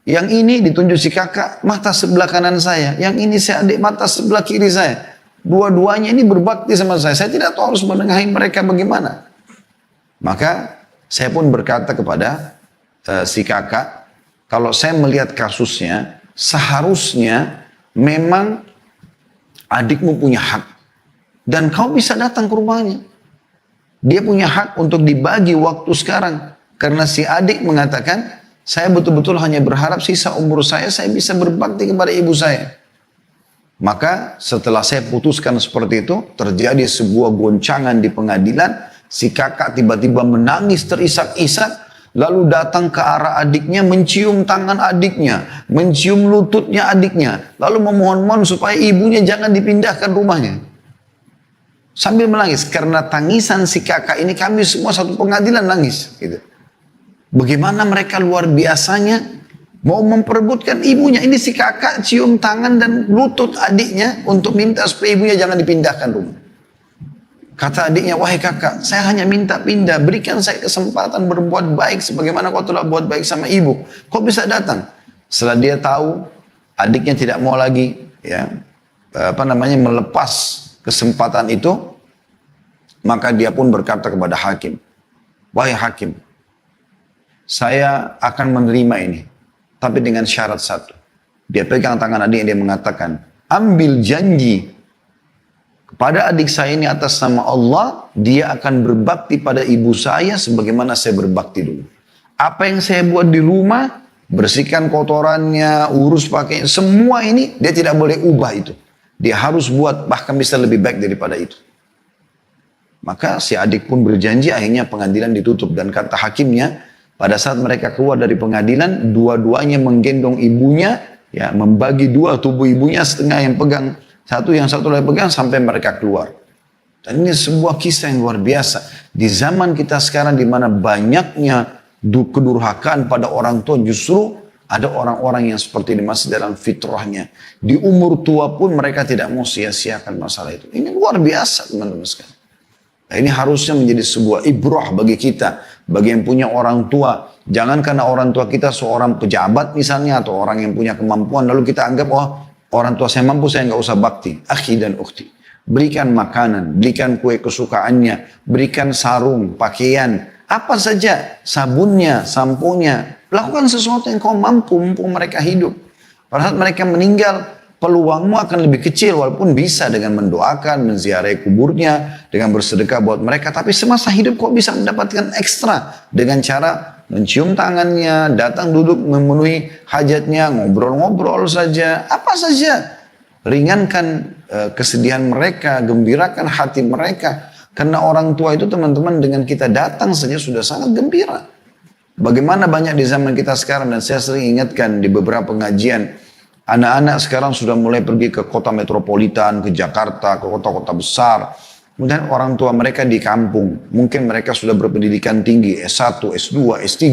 Yang ini ditunjuk si kakak, mata sebelah kanan saya. Yang ini si adik, mata sebelah kiri saya. Dua-duanya ini berbakti sama saya. Saya tidak tahu harus menengahi mereka bagaimana. Maka saya pun berkata kepada si kakak, kalau saya melihat kasusnya, seharusnya memang adikmu punya hak. Dan kau bisa datang ke rumahnya. Dia punya hak untuk dibagi waktu sekarang. Karena si adik mengatakan, saya betul-betul hanya berharap sisa umur saya bisa berbakti kepada ibu saya. Maka setelah saya putuskan seperti itu, terjadi sebuah goncangan di pengadilan. Si kakak tiba-tiba menangis terisak-isak. Lalu datang ke arah adiknya, mencium tangan adiknya, mencium lututnya adiknya. Lalu memohon-mohon supaya ibunya jangan dipindahkan rumahnya. Sambil menangis, karena tangisan si kakak ini kami semua satu pengadilan nangis. Gitu. Bagaimana mereka luar biasanya mau memperebutkan ibunya. Ini si kakak cium tangan dan lutut adiknya untuk minta supaya ibunya jangan dipindahkan rumah. Kata adiknya, wahai kakak, saya hanya minta pindah, berikan saya kesempatan berbuat baik sebagaimana kau telah buat baik sama ibu. Kau bisa datang. Setelah dia tahu adiknya tidak mau lagi melepas kesempatan itu, maka dia pun berkata kepada hakim, wahai hakim, saya akan menerima ini, tapi dengan syarat satu. Dia pegang tangan adiknya, dia mengatakan, ambil janji kepada adik saya ini atas nama Allah, dia akan berbakti pada ibu saya sebagaimana saya berbakti dulu. Apa yang saya buat di rumah, bersihkan kotorannya, urus pakaian, semua ini dia tidak boleh ubah itu. Dia harus buat bahkan bisa lebih baik daripada itu. Maka si adik pun berjanji, akhirnya pengadilan ditutup. Dan kata hakimnya, pada saat mereka keluar dari pengadilan, dua-duanya menggendong ibunya, ya, membagi dua tubuh ibunya, setengah yang pegang satu, yang satu lagi pegang sampai mereka keluar. Dan ini sebuah kisah yang luar biasa. Di zaman kita sekarang di mana banyaknya kedurhakaan pada orang tua, justru ada orang-orang yang seperti ini masih dalam fitrahnya. Di umur tua pun mereka tidak mau sia-siakan masalah itu. Ini luar biasa teman-teman sekalian. Nah, ini harusnya menjadi sebuah ibrah bagi kita. Bagi yang punya orang tua. Jangan karena orang tua kita seorang pejabat misalnya. Atau orang yang punya kemampuan. Lalu kita anggap, oh orang tua saya mampu, saya nggak usah bakti. Akhi dan ukhti. Berikan makanan. Berikan kue kesukaannya. Berikan sarung, pakaian. Apa saja. Sabunnya, sampunya. Lakukan sesuatu yang kau mampu, mumpung mereka hidup. Pada saat mereka meninggal, peluangmu akan lebih kecil, walaupun bisa dengan mendoakan, menziarahi kuburnya, dengan bersedekah buat mereka. Tapi semasa hidup kau bisa mendapatkan ekstra dengan cara mencium tangannya, datang duduk memenuhi hajatnya, ngobrol-ngobrol saja, apa saja. Ringankan kesedihan mereka, gembirakan hati mereka. Karena orang tua itu teman-teman dengan kita datang saja sudah sangat gembira. Bagaimana banyak di zaman kita sekarang, dan saya sering ingatkan di beberapa pengajian, anak-anak sekarang sudah mulai pergi ke kota metropolitan, ke Jakarta, ke kota-kota besar. Kemudian orang tua mereka di kampung, mungkin mereka sudah berpendidikan tinggi, S1, S2, S3,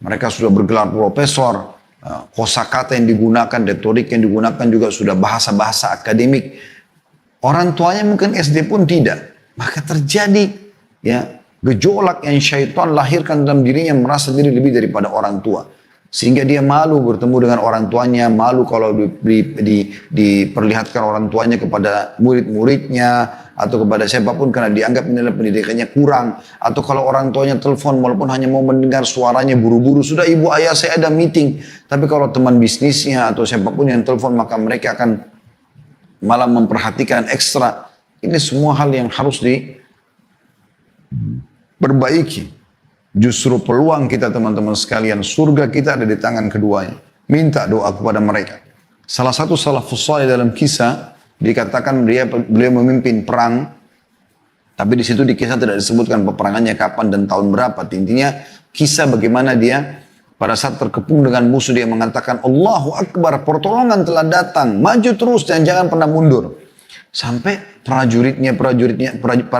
mereka sudah bergelar profesor, kosakata yang digunakan, retorik yang digunakan juga sudah bahasa-bahasa akademik. Orang tuanya mungkin SD pun tidak. Maka terjadi gejolak yang syaitan lahirkan dalam dirinya, merasa diri lebih daripada orang tua. Sehingga dia malu bertemu dengan orang tuanya, malu kalau diperlihatkan orang tuanya kepada murid-muridnya, atau kepada siapapun karena dianggap nilai pendidikannya kurang. Atau kalau orang tuanya telepon, walaupun hanya mau mendengar suaranya, buru-buru, sudah ibu ayah saya ada meeting. Tapi kalau teman bisnisnya atau siapapun yang telepon, maka mereka akan malah memperhatikan ekstra. Ini semua hal yang harus perbaiki. Justru peluang kita teman-teman sekalian, surga kita ada di tangan keduanya. Minta doa kepada mereka. Salah satu salafus saleh dalam kisah, dikatakan beliau memimpin perang Tapi di situ di kisah tidak disebutkan peperangannya kapan dan tahun berapa. Intinya kisah bagaimana dia pada saat terkepung dengan musuh dia mengatakan Allahu Akbar, pertolongan telah datang, maju terus dan jangan pernah mundur. Sampai para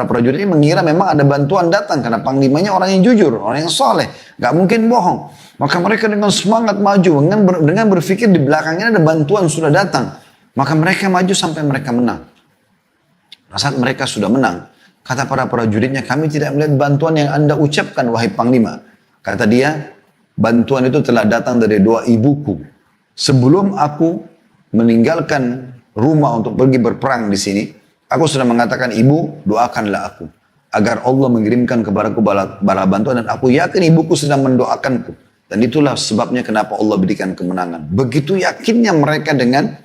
prajuritnya mengira memang ada bantuan datang karena panglimanya orang yang jujur, orang yang soleh, nggak mungkin bohong. Maka mereka dengan semangat maju dengan berpikir di belakangnya ada bantuan sudah datang. Maka mereka maju sampai mereka menang. Saat mereka sudah menang, kata para prajuritnya, kami tidak melihat bantuan yang Anda ucapkan wahai Panglima. Kata dia, bantuan itu telah datang dari doa ibuku. Sebelum aku meninggalkan rumah untuk pergi berperang di sini, aku sudah mengatakan, ibu, doakanlah aku agar Allah mengirimkan kepadaku bala bantuan, dan aku yakin ibuku sedang mendoakanku, dan itulah sebabnya kenapa Allah berikan kemenangan. Begitu yakinnya mereka dengan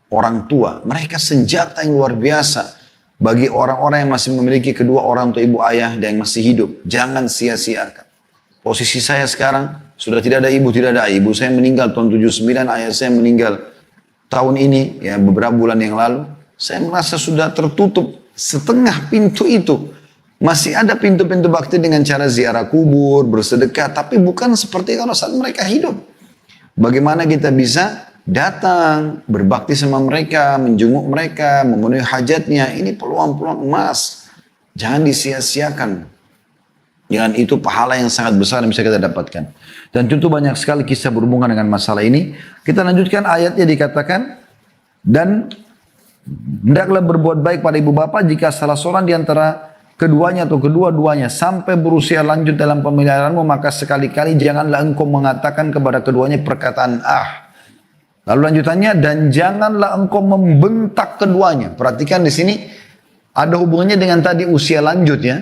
orang tua, mereka senjata yang luar biasa bagi orang-orang yang masih memiliki kedua orang tua ibu ayah dan yang masih hidup. Jangan sia-siakan. Posisi saya sekarang sudah tidak ada ibu, tidak ada ayah. Ibu saya meninggal tahun 79, ayah saya meninggal tahun ini, ya beberapa bulan yang lalu. Saya merasa sudah tertutup setengah pintu itu. Masih ada pintu-pintu bakti dengan cara ziarah kubur, bersedekah, tapi bukan seperti kalau saat mereka hidup. Bagaimana kita bisa datang, berbakti sama mereka, menjenguk mereka, memenuhi hajatnya. Ini peluang-peluang emas. Jangan disia-siakan. Dengan itu pahala yang sangat besar yang bisa kita dapatkan. Dan tentu banyak sekali kisah berhubungan dengan masalah ini. Kita lanjutkan ayatnya, dikatakan, dan hendaklah berbuat baik pada ibu bapa jika salah seorang di antara keduanya atau kedua-duanya sampai berusia lanjut dalam pemeliharaanmu, maka sekali-kali janganlah engkau mengatakan kepada keduanya perkataan Lalu lanjutannya, dan janganlah engkau membentak keduanya. Perhatikan di sini ada hubungannya dengan tadi usia lanjut, ya.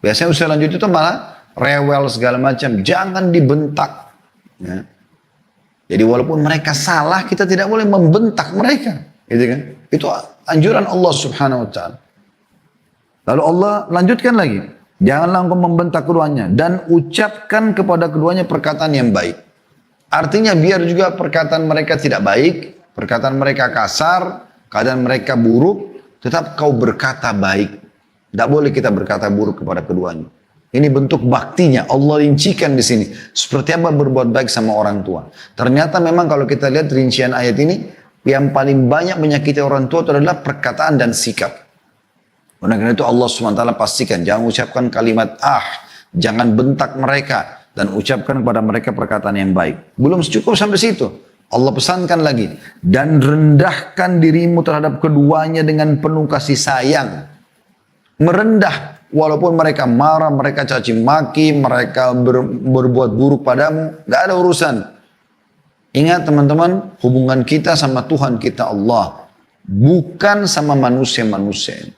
Biasanya usia lanjut itu malah rewel segala macam. Jangan dibentak. Ya. Jadi walaupun mereka salah, kita tidak boleh membentak mereka. Gitu kan? Itu anjuran Allah Subhanahu Wa Taala. Lalu Allah lanjutkan lagi. Janganlah engkau membentak keduanya dan ucapkan kepada keduanya perkataan yang baik. Artinya biar juga perkataan mereka tidak baik, perkataan mereka kasar, keadaan mereka buruk, tetap kau berkata baik. Tidak boleh kita berkata buruk kepada keduanya. Ini bentuk baktinya. Allah rincikan di sini. Seperti apa berbuat baik sama orang tua. Ternyata memang kalau kita lihat rincian ayat ini, yang paling banyak menyakiti orang tua itu adalah perkataan dan sikap. Karena itu Allah SWT pastikan, jangan ucapkan kalimat jangan bentak mereka, dan ucapkan kepada mereka perkataan yang baik. Belum cukup sampai situ. Allah pesankan lagi, dan rendahkan dirimu terhadap keduanya dengan penuh kasih sayang. Merendah, walaupun mereka marah, mereka caci maki, mereka berbuat buruk padamu, gak ada urusan. Ingat teman-teman, hubungan kita sama Tuhan kita Allah, bukan sama manusia-manusia.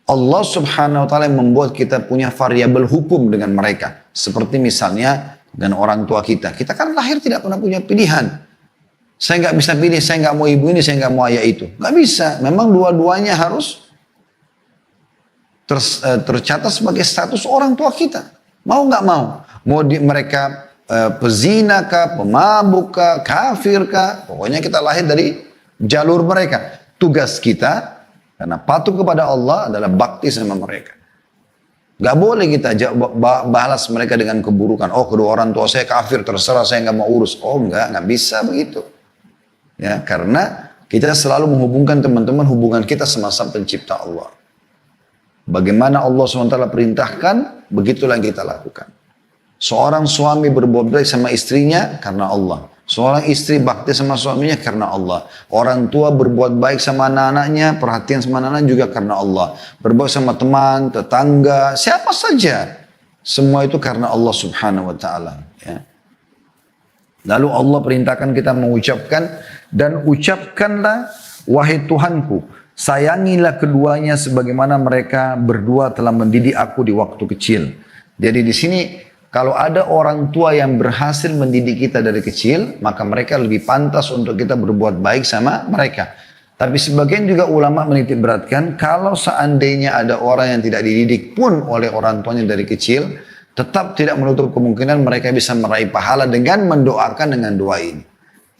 Allah Subhanahu Wa Taala membuat kita punya variabel hukum dengan mereka. Seperti misalnya dengan orang tua kita. Kita kan lahir tidak pernah punya pilihan. Saya nggak bisa pilih, saya nggak mau ibu ini, saya nggak mau ayah itu. Nggak bisa. Memang dua-duanya harus tercatat sebagai status orang tua kita. Mau nggak mau. Mau mereka pezina kah, pemabuk kah, kafir kah. Pokoknya kita lahir dari jalur mereka. Tugas kita, karena patuh kepada Allah, adalah bakti sama mereka. Gak boleh kita balas mereka dengan keburukan. Oh, kedua orang tua saya kafir, terserah, saya nggak mau urus. Oh nggak bisa begitu. Ya, karena kita selalu menghubungkan teman-teman hubungan kita sama Sang Pencipta Allah. Bagaimana Allah SWT perintahkan, begitulah yang kita lakukan. Seorang suami berbuat baik sama istrinya karena Allah. Seorang istri bakti sama suaminya karena Allah. Orang tua berbuat baik sama anak-anaknya, perhatian sama anak-anak juga karena Allah. Berbuat sama teman, tetangga, siapa saja. Semua itu karena Allah Subhanahu Wa Taala. Ya. Lalu Allah perintahkan kita mengucapkan, dan ucapkanlah wahai Tuhanku, sayangilah keduanya sebagaimana mereka berdua telah mendidik aku di waktu kecil. Jadi di sini kalau ada orang tua yang berhasil mendidik kita dari kecil, maka mereka lebih pantas untuk kita berbuat baik sama mereka. Tapi sebagian juga ulama menitik beratkan, kalau seandainya ada orang yang tidak dididik pun oleh orang tuanya dari kecil, tetap tidak menutup kemungkinan mereka bisa meraih pahala dengan mendoakan dengan doa ini.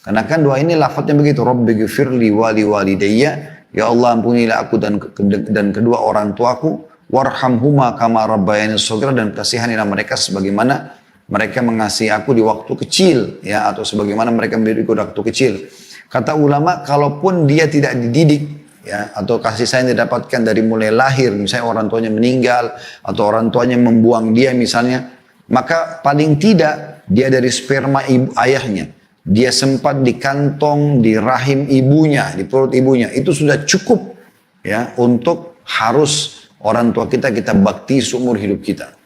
Karena kan doa ini lafadznya begitu, Rabbighfirli wali walidayya, ya Allah ampunilah aku dan kedua orang tuaku, warhamhuma kama rabbayani shaghira, dan kasihanilah mereka sebagaimana mereka mengasihi aku di waktu kecil, ya, atau sebagaimana mereka mendidikku di waktu kecil. Kata ulama, kalaupun dia tidak dididik, ya, atau kasih sayang didapatkan dari mulai lahir, misalnya orang tuanya meninggal atau orang tuanya membuang dia misalnya, maka paling tidak dia dari sperma ayahnya, dia sempat di kantong, di rahim ibunya, di perut ibunya, itu sudah cukup, ya, untuk harus orang tua kita bakti seumur hidup kita.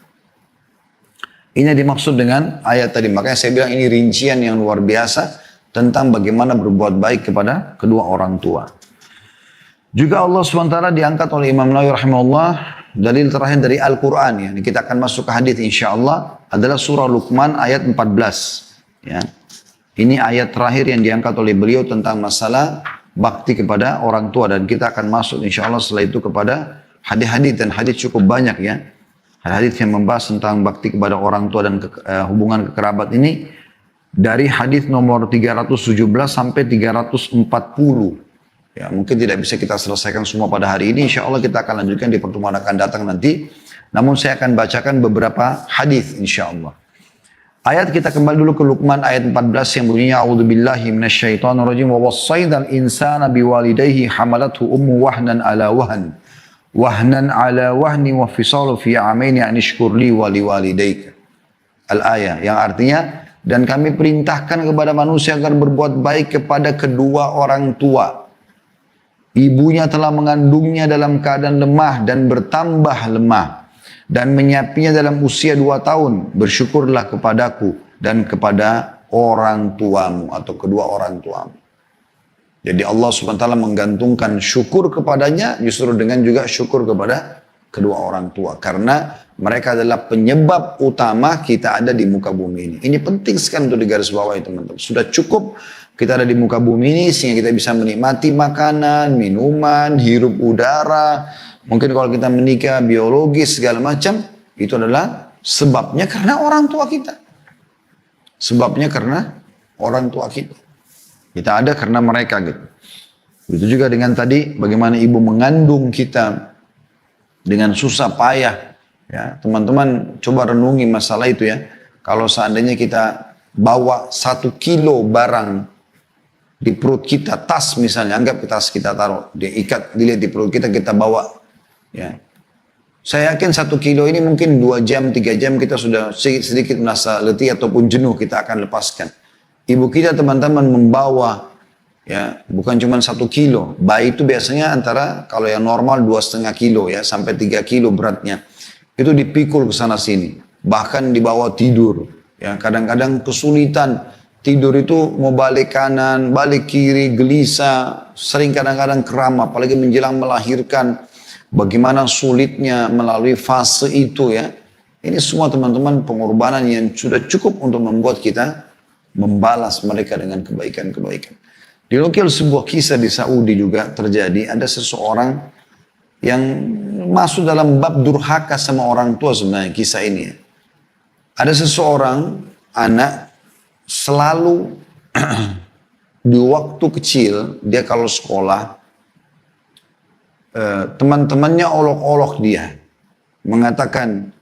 Ini dimaksud dengan ayat tadi. Makanya saya bilang ini rincian yang luar biasa tentang bagaimana berbuat baik kepada kedua orang tua. Juga Allah SWT diangkat oleh Imam Nawawi rahimahullah, dalil terakhir dari Al-Quran, ya. Ini kita akan masuk ke hadis insyaAllah, adalah surah Luqman ayat 14. Ya. Ini ayat terakhir yang diangkat oleh beliau tentang masalah bakti kepada orang tua. Dan kita akan masuk insyaAllah setelah itu kepada hadis-hadis, dan hadis cukup banyak, ya. Hadis yang membahas tentang bakti kepada orang tua dan hubungan kekerabat ini dari hadis nomor 317 sampai 340. Ya, mungkin tidak bisa kita selesaikan semua pada hari ini. Insya Allah kita akan lanjutkan di pertemuan akan datang nanti. Namun saya akan bacakan beberapa hadis insya Allah. Ayat kita kembali dulu ke Luqman ayat 14 yang bunyinya a'udzubillahi minasyaitonirrajim wa wassaynal insana biwalidayhi hamalathu ummu wahnan ala wahni wa fisalu fi amaini an ishkur li wa liwalidayka. Al-ayah yang artinya, dan kami perintahkan kepada manusia agar berbuat baik kepada kedua orang tua. Ibunya telah mengandungnya dalam keadaan lemah dan bertambah lemah, dan menyapinya dalam usia 2 tahun. Bersyukurlah kepadaku dan kepada orang tuamu atau kedua orang tuamu. Jadi Allah SWT menggantungkan syukur kepadanya justru dengan juga syukur kepada kedua orang tua. Karena mereka adalah penyebab utama kita ada di muka bumi ini. Ini penting sekali untuk digarisbawahi teman-teman. Sudah cukup kita ada di muka bumi ini sehingga kita bisa menikmati makanan, minuman, hirup udara. Mungkin kalau kita menikah, biologis, segala macam. Itu adalah sebabnya karena orang tua kita. Sebabnya karena orang tua kita. Kita ada karena mereka gitu. Begitu juga dengan tadi bagaimana ibu mengandung kita dengan susah payah. Ya, teman-teman coba renungi masalah itu ya. Kalau seandainya kita bawa 1 kilo barang di perut kita, tas misalnya, anggap tas kita taruh, diikat, dilihat di perut kita, kita bawa. Ya. Saya yakin 1 kilo ini mungkin 2 jam, 3 jam kita sudah sedikit merasa letih ataupun jenuh, kita akan lepaskan. Ibu kita teman-teman membawa, ya, bukan cuma 1 kilo. Bayi itu biasanya antara, kalau yang normal 2,5 kilo ya, sampai 3 kilo beratnya. Itu dipikul ke sana sini. Bahkan dibawa tidur. Ya, kadang-kadang kesulitan. Tidur itu mau balik kanan, balik kiri, gelisah. Sering kadang-kadang kram, apalagi menjelang melahirkan. Bagaimana sulitnya melalui fase itu ya. Ini semua teman-teman pengorbanan yang sudah cukup untuk membuat kita membalas mereka dengan kebaikan-kebaikan. Dinukil sebuah kisah di Saudi juga terjadi. Ada seseorang yang masuk dalam bab durhaka sama orang tua sebenarnya kisah ini. Ada seseorang anak selalu di waktu kecil dia kalau sekolah teman-temannya olok-olok dia. Mengatakan,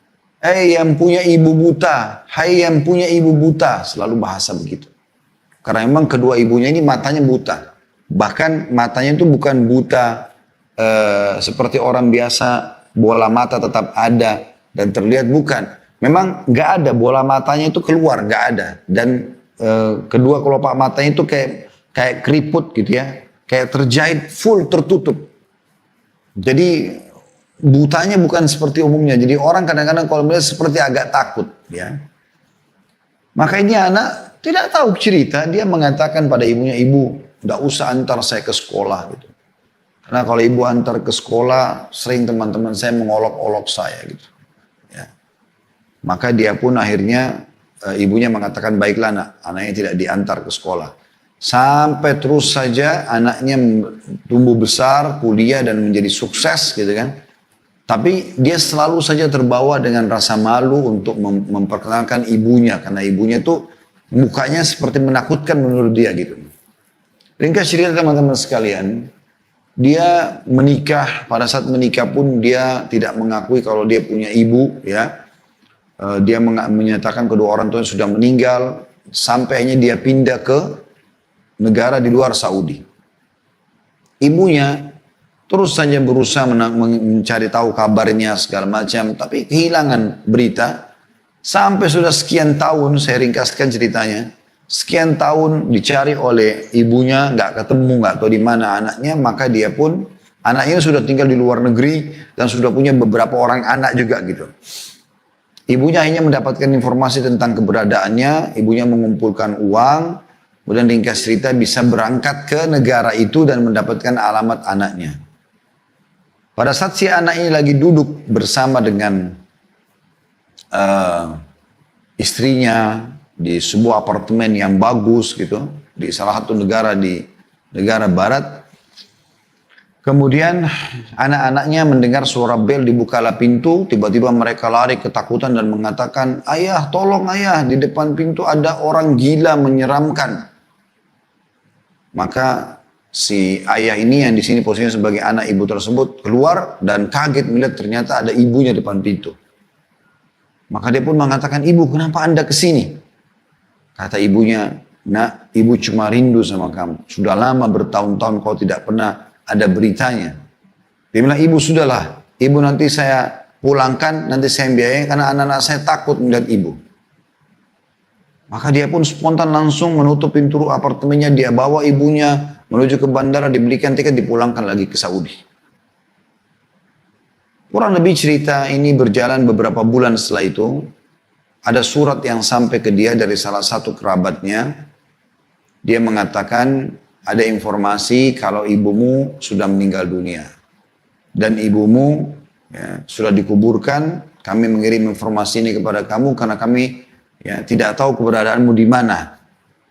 yang punya ibu buta, hai yang punya ibu buta, selalu bahasa begitu. Karena memang kedua ibunya ini matanya buta. Bahkan matanya itu bukan buta seperti orang biasa, bola mata tetap ada dan terlihat, bukan. Memang nggak ada, bola matanya itu keluar, nggak ada. Dan kedua kelopak matanya itu kayak keriput gitu ya, kayak terjahit full tertutup. Jadi butanya bukan seperti umumnya. Jadi orang kadang-kadang kalau melihat seperti agak takut. Ya. Maka ini anak tidak tahu cerita. Dia mengatakan pada ibunya, ibu tidak usah antar saya ke sekolah. Gitu. Karena kalau ibu antar ke sekolah, sering teman-teman saya mengolok-olok saya. Gitu. Ya. Maka dia pun akhirnya, ibunya mengatakan, baiklah nak, anaknya tidak diantar ke sekolah. Sampai terus saja anaknya tumbuh besar, kuliah dan menjadi sukses gitu kan. Tapi dia selalu saja terbawa dengan rasa malu untuk memperkenalkan ibunya. Karena ibunya tuh mukanya seperti menakutkan menurut dia gitu. Ringkas cerita teman-teman sekalian. dia menikah, pada saat menikah pun dia tidak mengakui kalau dia punya ibu, ya. Dia menyatakan kedua orang tuanya sudah meninggal, sampainya dia pindah ke negara di luar Saudi. Ibunya terus saja berusaha mencari tahu kabarnya segala macam, tapi kehilangan berita. Sampai sudah sekian tahun, saya ringkaskan ceritanya, sekian tahun dicari oleh ibunya, nggak ketemu, nggak tahu di mana anaknya, maka dia pun, anaknya sudah tinggal di luar negeri, dan sudah punya beberapa orang anak juga gitu. Ibunya hanya mendapatkan informasi tentang keberadaannya, ibunya mengumpulkan uang, kemudian ringkas cerita bisa berangkat ke negara itu dan mendapatkan alamat anaknya. Pada saat si anak ini lagi duduk bersama dengan istrinya di sebuah apartemen yang bagus gitu, di salah satu negara di negara barat. Kemudian anak-anaknya mendengar suara bel, dibukalah pintu, tiba-tiba mereka lari ketakutan dan mengatakan, "Ayah, tolong ayah, di depan pintu ada orang gila menyeramkan." Maka si ayah ini yang di sini posisinya sebagai anak ibu tersebut keluar dan kaget melihat ternyata ada ibunya depan pintu. Maka dia pun mengatakan, "Ibu, kenapa Anda kesini?" Kata ibunya, "Nak, ibu cuma rindu sama kamu. Sudah lama bertahun-tahun kau tidak pernah ada beritanya." Dia bilang, "Ibu sudahlah, ibu nanti saya pulangkan, nanti saya biayai karena anak-anak saya takut melihat ibu." Maka dia pun spontan langsung menutup pintu apartemennya, dia bawa ibunya menuju ke bandara, dibelikan tiket, dipulangkan lagi ke Saudi. Kurang lebih cerita ini berjalan beberapa bulan setelah itu, ada surat yang sampai ke dia dari salah satu kerabatnya. Dia mengatakan, ada informasi kalau ibumu sudah meninggal dunia. Dan ibumu sudah dikuburkan, kami mengirim informasi ini kepada kamu karena kami tidak tahu keberadaanmu di mana.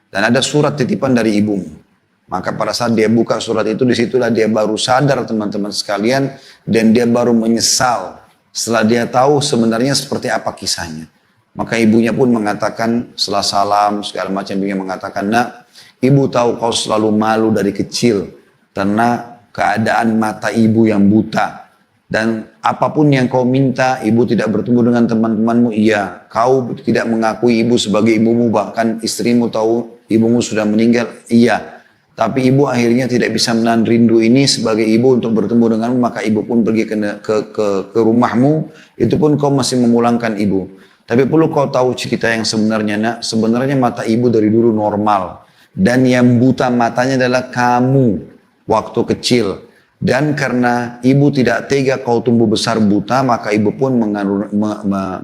Dan ada surat titipan dari ibumu. Maka pada saat dia buka surat itu, disitulah dia baru sadar teman-teman sekalian, dan dia baru menyesal setelah dia tahu sebenarnya seperti apa kisahnya. Maka ibunya pun mengatakan, setelah salam segala macam, ibunya mengatakan, "Nak, ibu tahu kau selalu malu dari kecil karena keadaan mata ibu yang buta. Dan apapun yang kau minta, ibu tidak bertemu dengan teman-temanmu, iya. Kau tidak mengakui ibu sebagai ibumu, bahkan istrimu tahu ibumu sudah meninggal, iya. Tapi ibu akhirnya tidak bisa menahan rindu ini sebagai ibu untuk bertemu denganmu, maka ibu pun pergi ke rumahmu, itu pun kau masih memulangkan ibu. Tapi perlu kau tahu cerita yang sebenarnya, nak, sebenarnya mata ibu dari dulu normal. Dan yang buta matanya adalah kamu waktu kecil. Dan karena ibu tidak tega kau tumbuh besar buta, maka ibu pun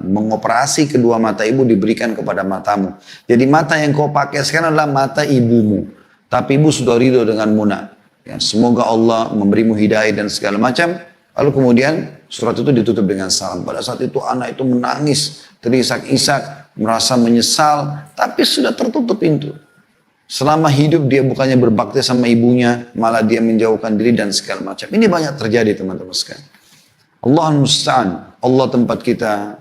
mengoperasi kedua mata ibu, diberikan kepada matamu. Jadi mata yang kau pakai sekarang adalah mata ibumu. Tapi ibu sudah ridho denganmu, nak. Ya, semoga Allah memberimu hidayah dan segala macam." Lalu kemudian surat itu ditutup dengan salam. Pada saat itu anak itu menangis, terisak-isak, merasa menyesal, tapi sudah tertutup pintu. Selama hidup dia bukannya berbakti sama ibunya, malah dia menjauhkan diri dan segala macam. Ini banyak terjadi teman-teman sekalian. Allah musta'an, Allah tempat kita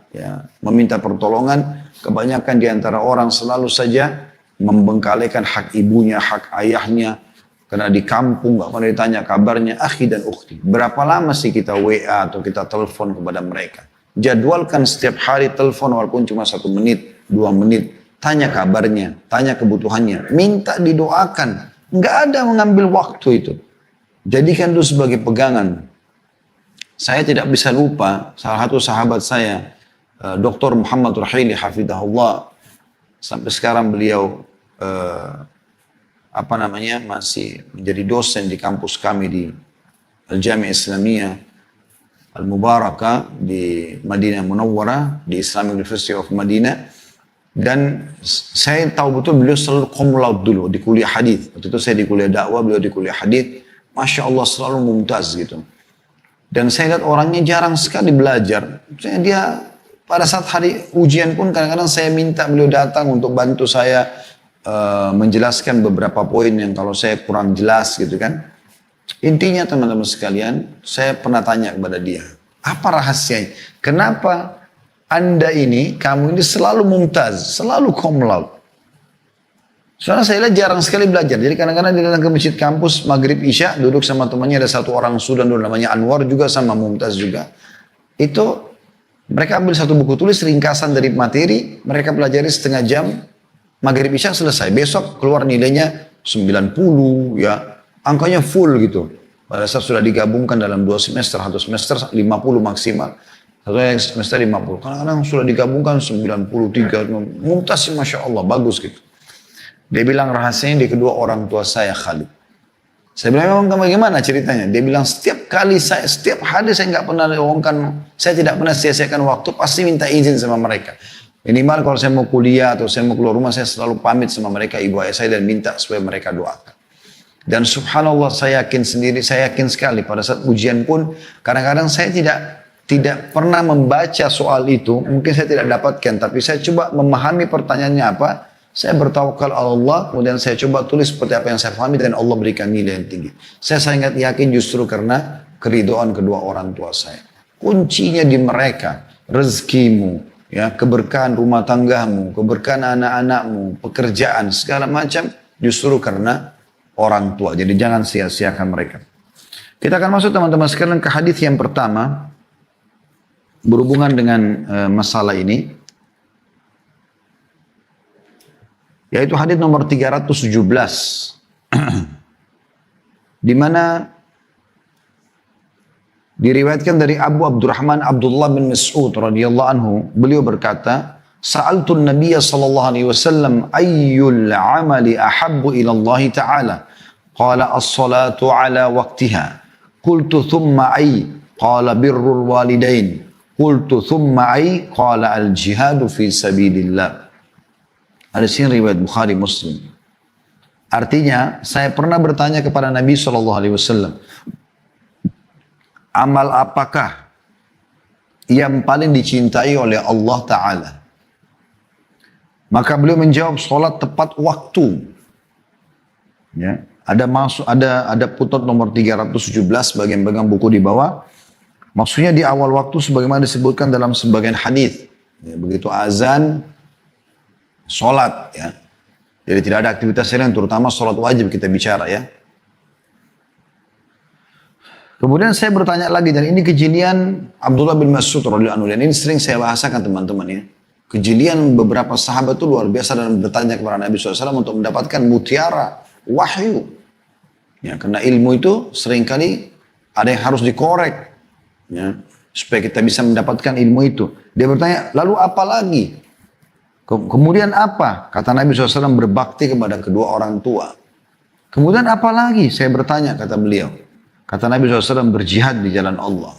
meminta pertolongan. Kebanyakan di antara orang selalu saja membengkalikan hak ibunya, hak ayahnya. Karena di kampung gak pernah ditanya kabarnya akhi dan ukhti. Berapa lama sih kita WA atau kita telepon kepada mereka? Jadwalkan setiap hari telepon walaupun cuma 1 menit, 2 menit. Tanya kabarnya, tanya kebutuhannya. Minta didoakan. Gak ada mengambil waktu itu. Jadikan itu sebagai pegangan. Saya tidak bisa lupa salah satu sahabat saya, Dr. Muhammad Rahili Hafidahullah. Sampai sekarang beliau masih menjadi dosen di kampus kami di Al-Jami' Islamiyah Al-Mubarakah di Madinah Munawwarah, di Islamic University of Madinah. Dan saya tahu betul beliau selalu cum laude dulu di kuliah hadis. Waktu itu saya di kuliah dakwah, beliau di kuliah hadis. Masya Allah selalu mumtaz gitu. Dan saya lihat orangnya jarang sekali belajar. Dia pada saat hari ujian pun kadang-kadang saya minta beliau datang untuk bantu saya menjelaskan beberapa poin yang kalau saya kurang jelas gitu kan. Intinya teman-teman sekalian, saya pernah tanya kepada dia, apa rahasianya? Kenapa kamu ini selalu mumtaz, selalu cum laude? Soalnya saya lihat jarang sekali belajar. Jadi kadang-kadang dia datang ke masjid kampus, maghrib isya, duduk sama temannya, ada satu orang Sudan dulu namanya Anwar juga sama Mumtaz juga. Itu mereka ambil satu buku tulis ringkasan dari materi, mereka pelajari setengah jam, maghrib isya selesai. Besok keluar nilainya 90 ya, angkanya full gitu. Pada saat sudah digabungkan dalam 2 semester, 1 semester 50 maksimal. Satu semester 50. Kadang-kadang sudah digabungkan 93. Mumtaz Masya Allah, bagus gitu. Dia bilang rahasianya di kedua orang tua saya Khalid. Saya bilang memang bagaimana ceritanya? Dia bilang setiap hari saya nggak pernah lowongkan, saya tidak pernah sia-siakan waktu, pasti minta izin sama mereka. Minimal kalau saya mau kuliah atau saya mau keluar rumah, saya selalu pamit sama mereka, ibu ayah saya, dan minta supaya mereka doakan. Dan subhanallah saya yakin sekali pada saat ujian pun, kadang-kadang saya tidak pernah membaca soal itu, mungkin saya tidak dapatkan, tapi saya coba memahami pertanyaannya apa. Saya bertawakal Allah, kemudian saya coba tulis seperti apa yang saya pahami dan Allah berikan nilai yang tinggi. Saya sangat yakin justru karena keridhaan kedua orang tua saya. Kuncinya di mereka, rezekimu, ya, keberkahan rumah tanggamu, keberkahan anak-anakmu, pekerjaan, segala macam justru karena orang tua. Jadi jangan sia-siakan mereka. Kita akan masuk teman-teman sekalian ke hadis yang pertama berhubungan dengan masalah ini. Yaitu hadis nomor 317 di mana diriwayatkan dari Abu Abdurrahman Abdullah bin Mas'ud radhiyallahu anhu, beliau berkata, "Sa'altu an-nabiy sallallahu alaihi wasallam ayyul 'amali ahabbu ila Allah ta'ala?" Qala as-salatu 'ala waqtiha. Qultu thumma ay? Qala birrul walidain. Qultu thumma ay? Qala al-jihadu fi sabilillah. Ada sini riwayat Bukhari Muslim. Artinya, saya pernah bertanya kepada Nabi SAW, amal apakah yang paling dicintai oleh Allah Ta'ala? Maka beliau menjawab, sholat tepat waktu. Ya, ada putnot nomor 317 bagian-bagian buku di bawah. Maksudnya di awal waktu sebagaimana disebutkan dalam sebagian hadis. Ya, begitu azan, sholat, ya. Jadi tidak ada aktivitas lain, terutama sholat wajib kita bicara, ya. Kemudian saya bertanya lagi, dan ini kejelian Abdullah bin Mas'ud radhiyallahu anhu, dan ini sering saya bahasakan teman-teman, ya. Kejelian beberapa sahabat itu luar biasa dalam bertanya kepada Nabi SAW untuk mendapatkan mutiara wahyu. Ya, karena ilmu itu seringkali ada yang harus dikorek, ya, supaya kita bisa mendapatkan ilmu itu. Dia bertanya, lalu apa lagi? Kemudian apa? Kata Nabi SAW, berbakti kepada kedua orang tua. Kemudian apa lagi? Saya bertanya, kata beliau. Kata Nabi SAW, berjihad di jalan Allah.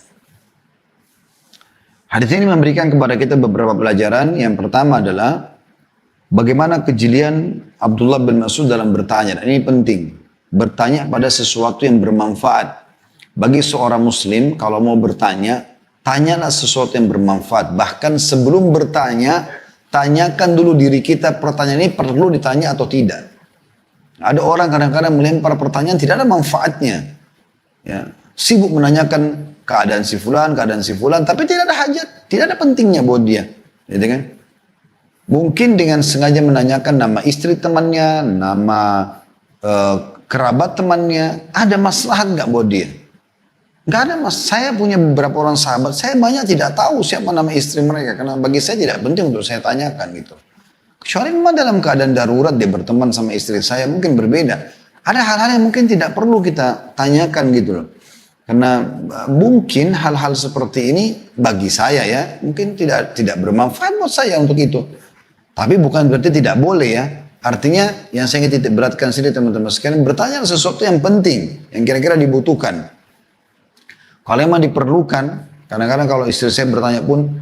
Hadis ini memberikan kepada kita beberapa pelajaran. Yang pertama adalah bagaimana kejelian Abdullah bin Mas'ud dalam bertanya. Dan ini penting. Bertanya pada sesuatu yang bermanfaat. Bagi seorang muslim, kalau mau bertanya, tanyalah sesuatu yang bermanfaat. Bahkan sebelum bertanya, tanyakan dulu diri kita, pertanyaan ini perlu ditanya atau tidak. Ada orang kadang-kadang melempar pertanyaan tidak ada manfaatnya. Ya, sibuk menanyakan keadaan si fulan, tapi tidak ada hajat, tidak ada pentingnya buat dia. Gitu kan? Mungkin dengan sengaja menanyakan nama istri temannya, nama kerabat temannya, ada maslahat nggak buat dia? Nggak ada mas. Saya punya beberapa orang sahabat, saya banyak tidak tahu siapa nama istri mereka, karena bagi saya tidak penting untuk saya tanyakan gitu. Kecuali memang dalam keadaan darurat dia berteman sama istri saya, mungkin berbeda. Ada hal-hal yang mungkin tidak perlu kita tanyakan gitu loh. Karena mungkin hal-hal seperti ini bagi saya ya, mungkin tidak bermanfaat buat saya untuk itu. Tapi bukan berarti tidak boleh ya. Artinya yang saya ingin titik beratkan sini teman-teman sekalian, bertanya sesuatu yang penting, yang kira-kira dibutuhkan. Kalau memang diperlukan, kadang-kadang kalau istri saya bertanya pun,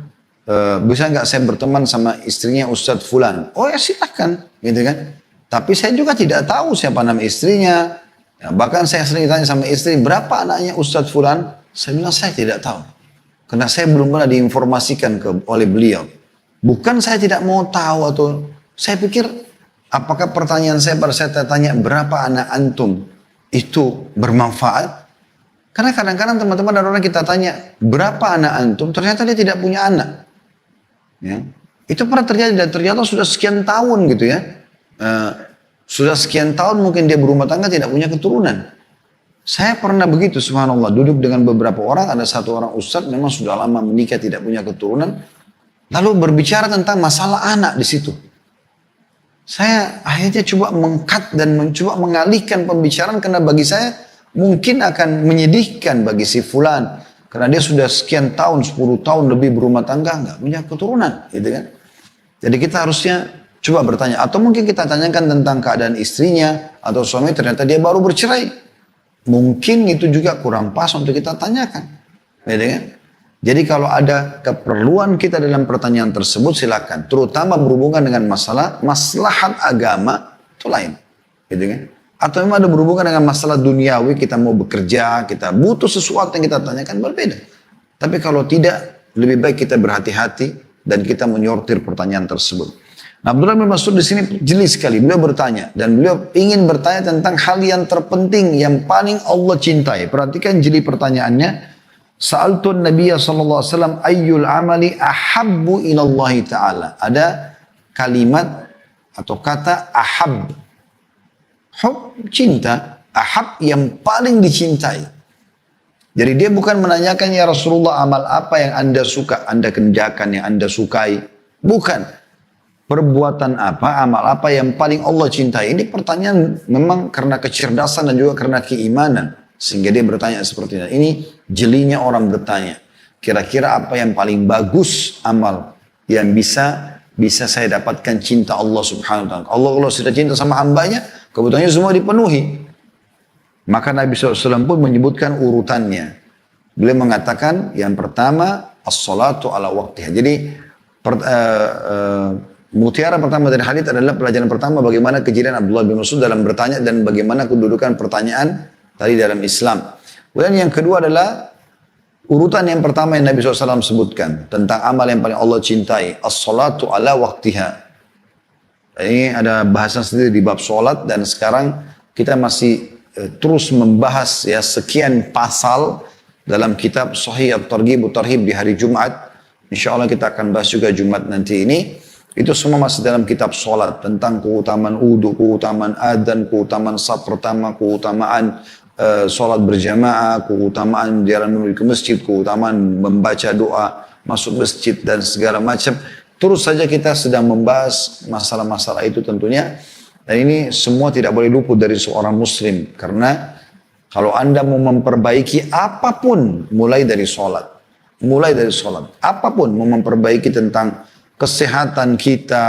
bisa nggak saya berteman sama istrinya Ustadz Fulan? Oh ya silakan, gitu kan. Tapi saya juga tidak tahu siapa nama istrinya. Ya, bahkan saya sering tanya sama istri, berapa anaknya Ustadz Fulan? Saya bilang saya tidak tahu. Karena saya belum pernah diinformasikan oleh beliau. Bukan saya tidak mau tahu atau saya pikir, apakah pertanyaan saya pada saya tanya berapa anak antum itu bermanfaat? Karena kadang-kadang teman-teman ada orang kita tanya, berapa anak antum? Ternyata dia tidak punya anak. Ya. Itu pernah terjadi dan ternyata sudah sekian tahun gitu ya. Sudah sekian tahun mungkin dia berumah tangga tidak punya keturunan. Saya pernah begitu, subhanallah, duduk dengan beberapa orang, ada satu orang ustadz memang sudah lama menikah tidak punya keturunan, lalu berbicara tentang masalah anak di situ. Saya akhirnya coba mengkat dan mencoba mengalihkan pembicaraan karena bagi saya mungkin akan menyedihkan bagi si fulan karena dia sudah sekian tahun, 10 tahun lebih berumah tangga nggak punya keturunan, gitu kan? Jadi kita harusnya coba bertanya, atau mungkin kita tanyakan tentang keadaan istrinya atau suami ternyata dia baru bercerai, mungkin itu juga kurang pas untuk kita tanyakan, gitu kan? Jadi kalau ada keperluan kita dalam pertanyaan tersebut silakan, terutama berhubungan dengan masalah maslahat agama itu lain, gitu kan? Atau memang ada berhubungan dengan masalah duniawi, kita mau bekerja, kita butuh sesuatu yang kita tanyakan berbeda. Tapi kalau tidak, lebih baik kita berhati-hati dan kita menyortir pertanyaan tersebut. Nah, Abdullah bin Mas'ud di sini jeli sekali, beliau bertanya dan beliau ingin bertanya tentang hal yang terpenting yang paling Allah cintai. Perhatikan jeli pertanyaannya. Sa'altun Nabiya sallallahu alaihi wasallam ayyul amali ahabbu ilallahi ta'ala. Ada kalimat atau kata ahab. Hub, cinta. Ahab yang paling dicintai. Jadi dia bukan menanyakan ya Rasulullah amal apa yang anda suka, anda kerjakan yang anda sukai. Bukan. Perbuatan apa, amal apa yang paling Allah cintai. Ini pertanyaan memang karena kecerdasan dan juga karena keimanan. Sehingga dia bertanya seperti ini. Ini jelinya orang bertanya. Kira-kira apa yang paling bagus amal yang bisa saya dapatkan cinta Allah subhanahu wa ta'ala. Allah kalau sudah cinta sama hambanya, kebutuhannya semua dipenuhi. Maka Nabi SAW pun menyebutkan urutannya. Beliau mengatakan yang pertama, as-salatu ala waktiha. Jadi mutiara pertama dari hadits adalah pelajaran pertama bagaimana kejadian Abdullah bin Mas'ud dalam bertanya dan bagaimana kedudukan pertanyaan tadi dalam Islam. Kemudian yang kedua adalah urutan yang pertama yang Nabi SAW sebutkan tentang amal yang paling Allah cintai. As-salatu ala waktiha. Ini ada bahasan sendiri di bab salat dan sekarang kita masih terus membahas ya sekian pasal dalam kitab Sahih At-Targhib At-Tarhib di hari Jumat. Insya Allah kita akan bahas juga Jumat nanti ini. Itu semua masih dalam kitab salat tentang keutamaan wudu, keutamaan adzan, keutamaan saf pertama, keutamaan salat berjamaah, keutamaan jalan menuju ke masjid, keutamaan membaca doa masuk masjid dan segala macam. Terus saja kita sedang membahas masalah-masalah itu tentunya. Dan ini semua tidak boleh luput dari seorang muslim. Karena kalau anda mau memperbaiki apapun mulai dari salat. Mulai dari salat. Apapun mau memperbaiki tentang kesehatan kita,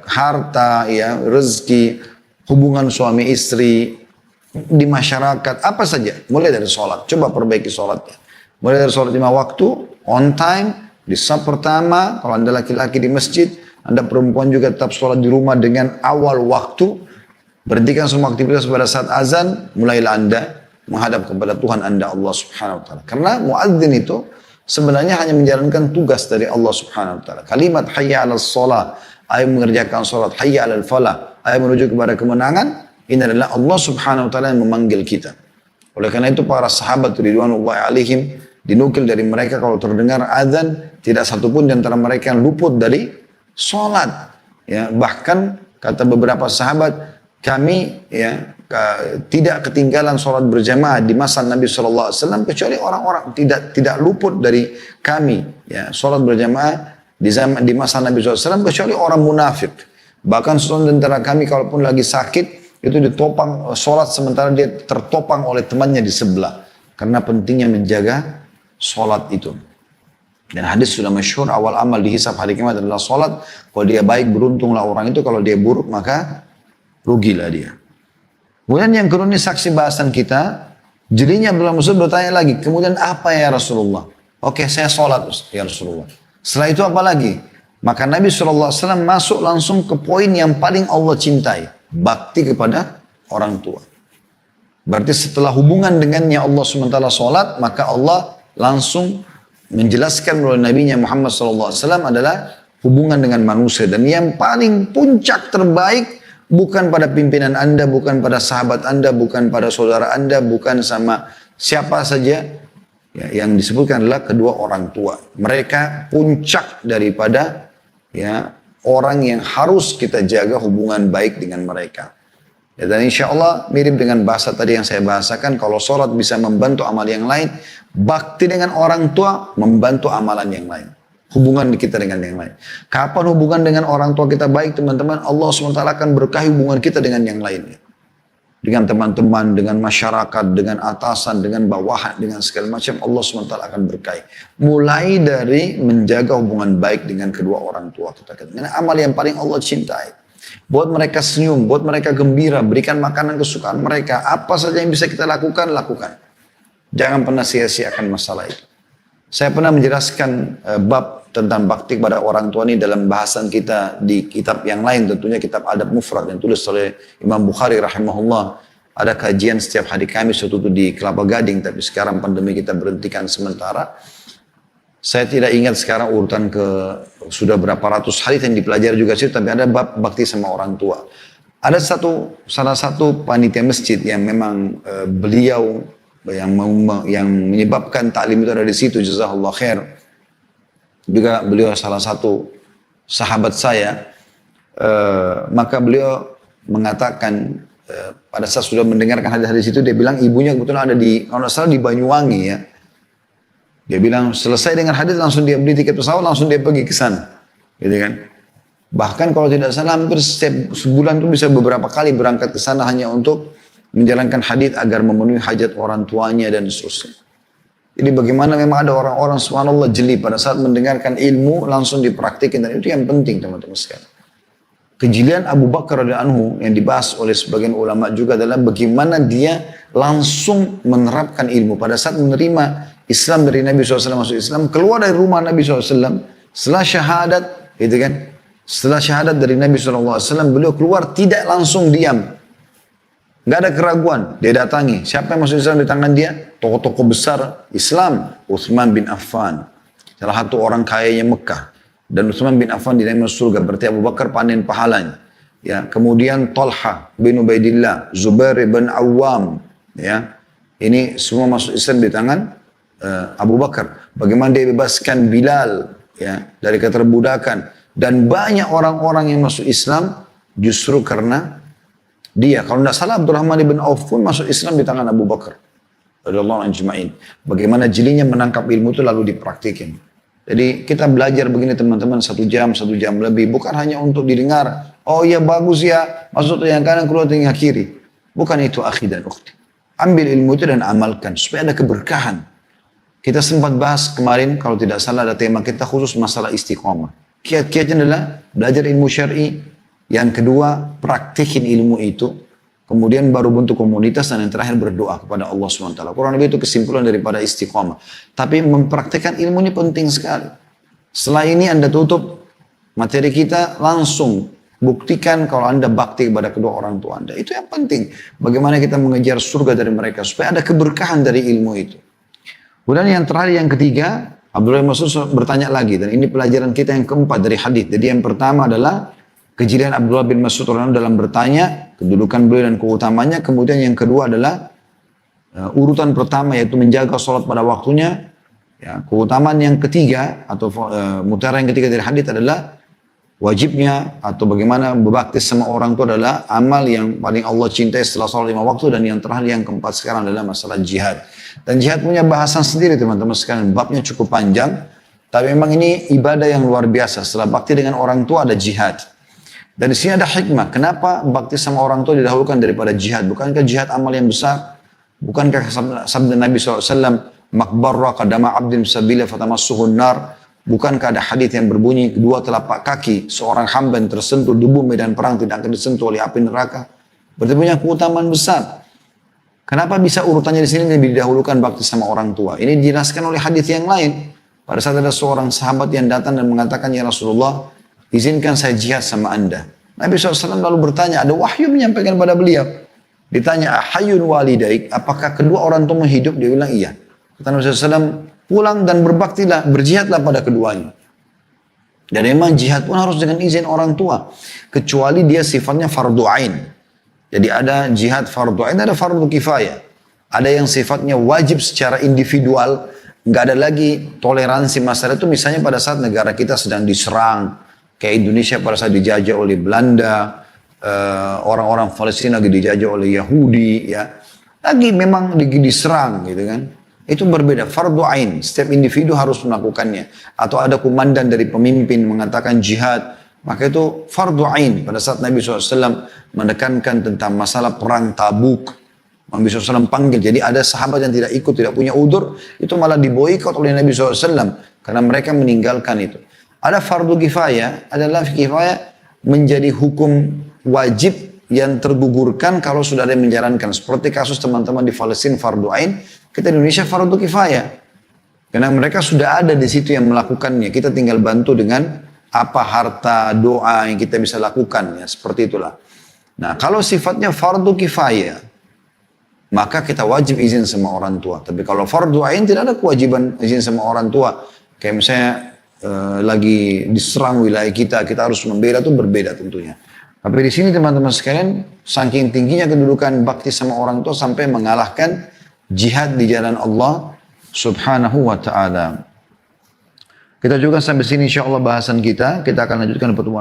harta, ya, rezeki, hubungan suami istri, di masyarakat, apa saja, mulai dari sholat. Coba perbaiki sholatnya. Mulai dari sholat 5 waktu, on time, di saf pertama, kalau anda laki-laki di masjid, anda perempuan juga tetap sholat di rumah dengan awal waktu. Berhentikan semua aktivitas pada saat azan, mulailah anda menghadap kepada Tuhan anda, Allah subhanahu wa ta'ala. Karena muadzin itu sebenarnya hanya menjalankan tugas dari Allah subhanahu wa ta'ala. Kalimat hayya ala sholat, ayat mengerjakan sholat, hayya ala falah, ayat menuju kepada kemenangan. Ini adalah Allah subhanahu wa ta'ala yang memanggil kita. Oleh karena itu para sahabat ridwanullahi alaihim dinukil dari mereka kalau terdengar azan tidak satupun di antara mereka yang luput dari sholat. Ya, bahkan kata beberapa sahabat kami ya tidak ketinggalan sholat berjamaah di masa Nabi SAW kecuali orang-orang tidak luput dari kami ya sholat berjamaah di masa Nabi SAW kecuali orang munafik. Bahkan seorang di antara kami kalaupun lagi sakit itu ditopang sholat sementara dia tertopang oleh temannya di sebelah. Karena pentingnya menjaga sholat itu. Dan hadis sudah masyhur awal amal dihisab hari kiamat adalah sholat. Kalau dia baik beruntunglah orang itu. Kalau dia buruk maka rugilah dia. Kemudian yang kedua ini saksi bahasan kita. Jadinya Abdullah Mas'ud bertanya lagi. Kemudian apa ya Rasulullah? Oke saya sholat ya Rasulullah. Setelah itu apa lagi? Maka Nabi SAW masuk langsung ke poin yang paling Allah cintai. Bakti kepada orang tua. Berarti setelah hubungan dengannya Allah SWT sholat, maka Allah langsung menjelaskan melalui Nabi Muhammad SAW adalah hubungan dengan manusia. Dan yang paling puncak terbaik bukan pada pimpinan anda, bukan pada sahabat anda, bukan pada saudara anda, bukan sama siapa saja. Ya, yang disebutkan adalah kedua orang tua. Mereka puncak daripada ya orang yang harus kita jaga hubungan baik dengan mereka. Ya, dan insya Allah mirip dengan bahasa tadi yang saya bahasakan, kalau sholat bisa membantu amal yang lain, bakti dengan orang tua membantu amalan yang lain. Hubungan kita dengan yang lain. Kapan hubungan dengan orang tua kita baik teman-teman, Allah SWT akan berkahi hubungan kita dengan yang lainnya. Dengan teman-teman, dengan masyarakat, dengan atasan, dengan bawahan, dengan segala macam, Allah SWT akan berkahi. Mulai dari menjaga hubungan baik dengan kedua orang tua kita. Ini amal yang paling Allah cintai. Buat mereka senyum, buat mereka gembira, berikan makanan kesukaan mereka. Apa saja yang bisa kita lakukan, lakukan. Jangan pernah sia-siakan masalah itu. Saya pernah menjelaskan bab tentang bakti kepada orang tua ini dalam bahasan kita di kitab yang lain, tentunya kitab Adab Mufrad yang tulis oleh Imam Bukhari rahimahullah. Ada kajian setiap hari Kamis waktu itu di Kelapa Gading, tapi sekarang pandemi kita berhentikan sementara. Saya tidak ingat sekarang urutan ke sudah berapa ratus hadits yang dipelajari juga sih, tapi ada bab bakti sama orang tua. Ada salah satu panitia masjid yang memang beliau yang menyebabkan taklim itu ada di situ, jazakallah khair. Juga beliau salah satu sahabat saya, maka beliau mengatakan pada saat sudah mendengarkan hadis-hadis itu, dia bilang ibunya kebetulan ada di, kalau tidak salah di Banyuwangi ya. Dia bilang selesai dengan hadis langsung dia beli tiket pesawat, langsung dia pergi ke sana, gitu kan. Bahkan kalau tidak salah hampir setiap sebulan itu bisa beberapa kali berangkat ke sana hanya untuk menjalankan hadis agar memenuhi hajat orang tuanya dan seterusnya. Jadi bagaimana memang ada orang-orang subhanallah jeli pada saat mendengarkan ilmu langsung dipraktikin, dan itu yang penting teman-teman sekalian. Kejelian Abu Bakar radhiyallahu anhu yang dibahas oleh sebagian ulama juga adalah bagaimana dia langsung menerapkan ilmu pada saat menerima Islam dari Nabi SAW, masuk Islam, keluar dari rumah Nabi SAW, setelah syahadat, gitu kan? Setelah syahadat dari Nabi SAW, beliau keluar tidak langsung diam. Nggak ada keraguan, dia datangi. Siapa yang masuk Islam di tangan dia? Tokoh-tokoh besar Islam, Utsman bin Affan, salah satu orang kayanya Mekah. Dan Utsman bin Affan dinamai surga, berarti Abu Bakar panen pahalanya. Ya, kemudian Talha bin Ubaidillah, Zubair bin Awam, ya, ini semua masuk Islam di tangan Abu Bakar. Bagaimana dia bebaskan Bilal, ya, dari keterbudakan, dan banyak orang-orang yang masuk Islam justru karena dia. Kalau tidak salah Abdurrahman bin Auf pun masuk Islam di tangan Abu Bakar radhiyallahu anhu ajma'in. Bagaimana jelinya menangkap ilmu itu lalu dipraktikin. Jadi kita belajar begini teman-teman, 1 jam lebih, bukan hanya untuk didengar. Oh ya bagus ya, masuk yang kanan keluar yang kiri. Bukan itu akhi dan ukhti. Ambil ilmu itu dan amalkan supaya ada keberkahan. Kita sempat bahas kemarin, kalau tidak salah ada tema kita khusus masalah istiqomah. Kiat-kiatnya adalah belajar ilmu syar'i. Yang kedua, praktikin ilmu itu. Kemudian baru bentuk komunitas, dan yang terakhir berdoa kepada Allah SWT. Kurang lebih itu kesimpulan daripada istiqomah. Tapi mempraktikkan ilmu ini penting sekali. Setelah ini Anda tutup materi kita, langsung buktikan kalau Anda bakti kepada kedua orang tua Anda. Itu yang penting. Bagaimana kita mengejar surga dari mereka, supaya ada keberkahan dari ilmu itu. Kemudian yang terakhir, yang ketiga, Abdullah bin Mas'ud bertanya lagi, dan ini pelajaran kita yang keempat dari hadis. Jadi yang pertama adalah kejelian Abdullah bin Mas'ud dalam bertanya, kedudukan beliau dan keutamanya. Kemudian yang kedua adalah urutan pertama yaitu menjaga sholat pada waktunya. Ya, keutamaan yang ketiga atau mutiara yang ketiga dari hadis adalah wajibnya atau bagaimana berbakti sama orang itu adalah amal yang paling Allah cintai setelah sholat 5 waktu. Dan yang terakhir yang keempat sekarang adalah masalah jihad. Dan jihad punya bahasan sendiri teman-teman sekalian, babnya cukup panjang, tapi memang ini ibadah yang luar biasa. Setelah bakti dengan orang tua ada jihad. Dan di sini ada hikmah, kenapa bakti sama orang tua didahulukan daripada jihad? Bukankah jihad amal yang besar? Bukankah sabda Nabi SAW, makbarra qadama abdin sabila fatamassuhun nar? Bukankah ada hadis yang berbunyi, kedua telapak kaki seorang hamba yang tersentuh debu medan perang tidak akan disentuh oleh api neraka? Berarti punya keutamaan besar. Kenapa bisa urutannya di sini lebih didahulukan bakti sama orang tua? Ini dijelaskan oleh hadis yang lain. Pada saat ada seorang sahabat yang datang dan mengatakan, ya Rasulullah, izinkan saya jihad sama anda. Nabi SAW lalu bertanya, ada wahyu menyampaikan pada beliau. Ditanya, ahayyun walidaik, apakah kedua orang tua hidup? Dia bilang iya. Kata Nabi SAW, pulang dan berbaktilah, berjihadlah pada keduanya. Dan memang jihad pun harus dengan izin orang tua. Kecuali dia sifatnya fardu ain. Jadi ada jihad fardu ain, ada fardu kifayah. Ada yang sifatnya wajib secara individual. Nggak ada lagi toleransi masalah itu. Misalnya pada saat negara kita sedang diserang, Kayak Indonesia pada saat dijajah oleh Belanda, orang-orang Palestina lagi dijajah oleh Yahudi, ya. Lagi memang lagi diserang gitu kan. Itu berbeda, fardu ain, setiap individu harus melakukannya. Atau ada komandan dari pemimpin mengatakan jihad, maka itu fardu ain. Pada saat Nabi SAW menekankan tentang masalah perang Tabuk, Nabi SAW panggil, jadi ada sahabat yang tidak ikut, tidak punya udur, itu malah diboikot oleh Nabi SAW, karena mereka meninggalkan itu. Ada fardu kifayah, adalah kifayah menjadi hukum wajib yang tergugurkan kalau sudah ada yang menjalankan. Seperti kasus teman-teman di Palestina fardu ain, kita di Indonesia fardu kifayah. Karena mereka sudah ada di situ yang melakukannya. Kita tinggal bantu dengan apa harta, doa yang kita bisa lakukan. Ya, seperti itulah. Nah, kalau sifatnya fardu kifayah, maka kita wajib izin sama orang tua. Tapi kalau fardu ain tidak ada kewajiban izin sama orang tua. Kayak misalnya lagi diserang wilayah kita, kita harus membela, itu berbeda tentunya. Tapi di sini teman-teman sekalian, saking tingginya kedudukan bakti sama orang tua sampai mengalahkan jihad di jalan Allah Subhanahu wa ta'ala. Kita juga sampai sini insya Allah bahasan kita. Kita akan lanjutkan pertemuan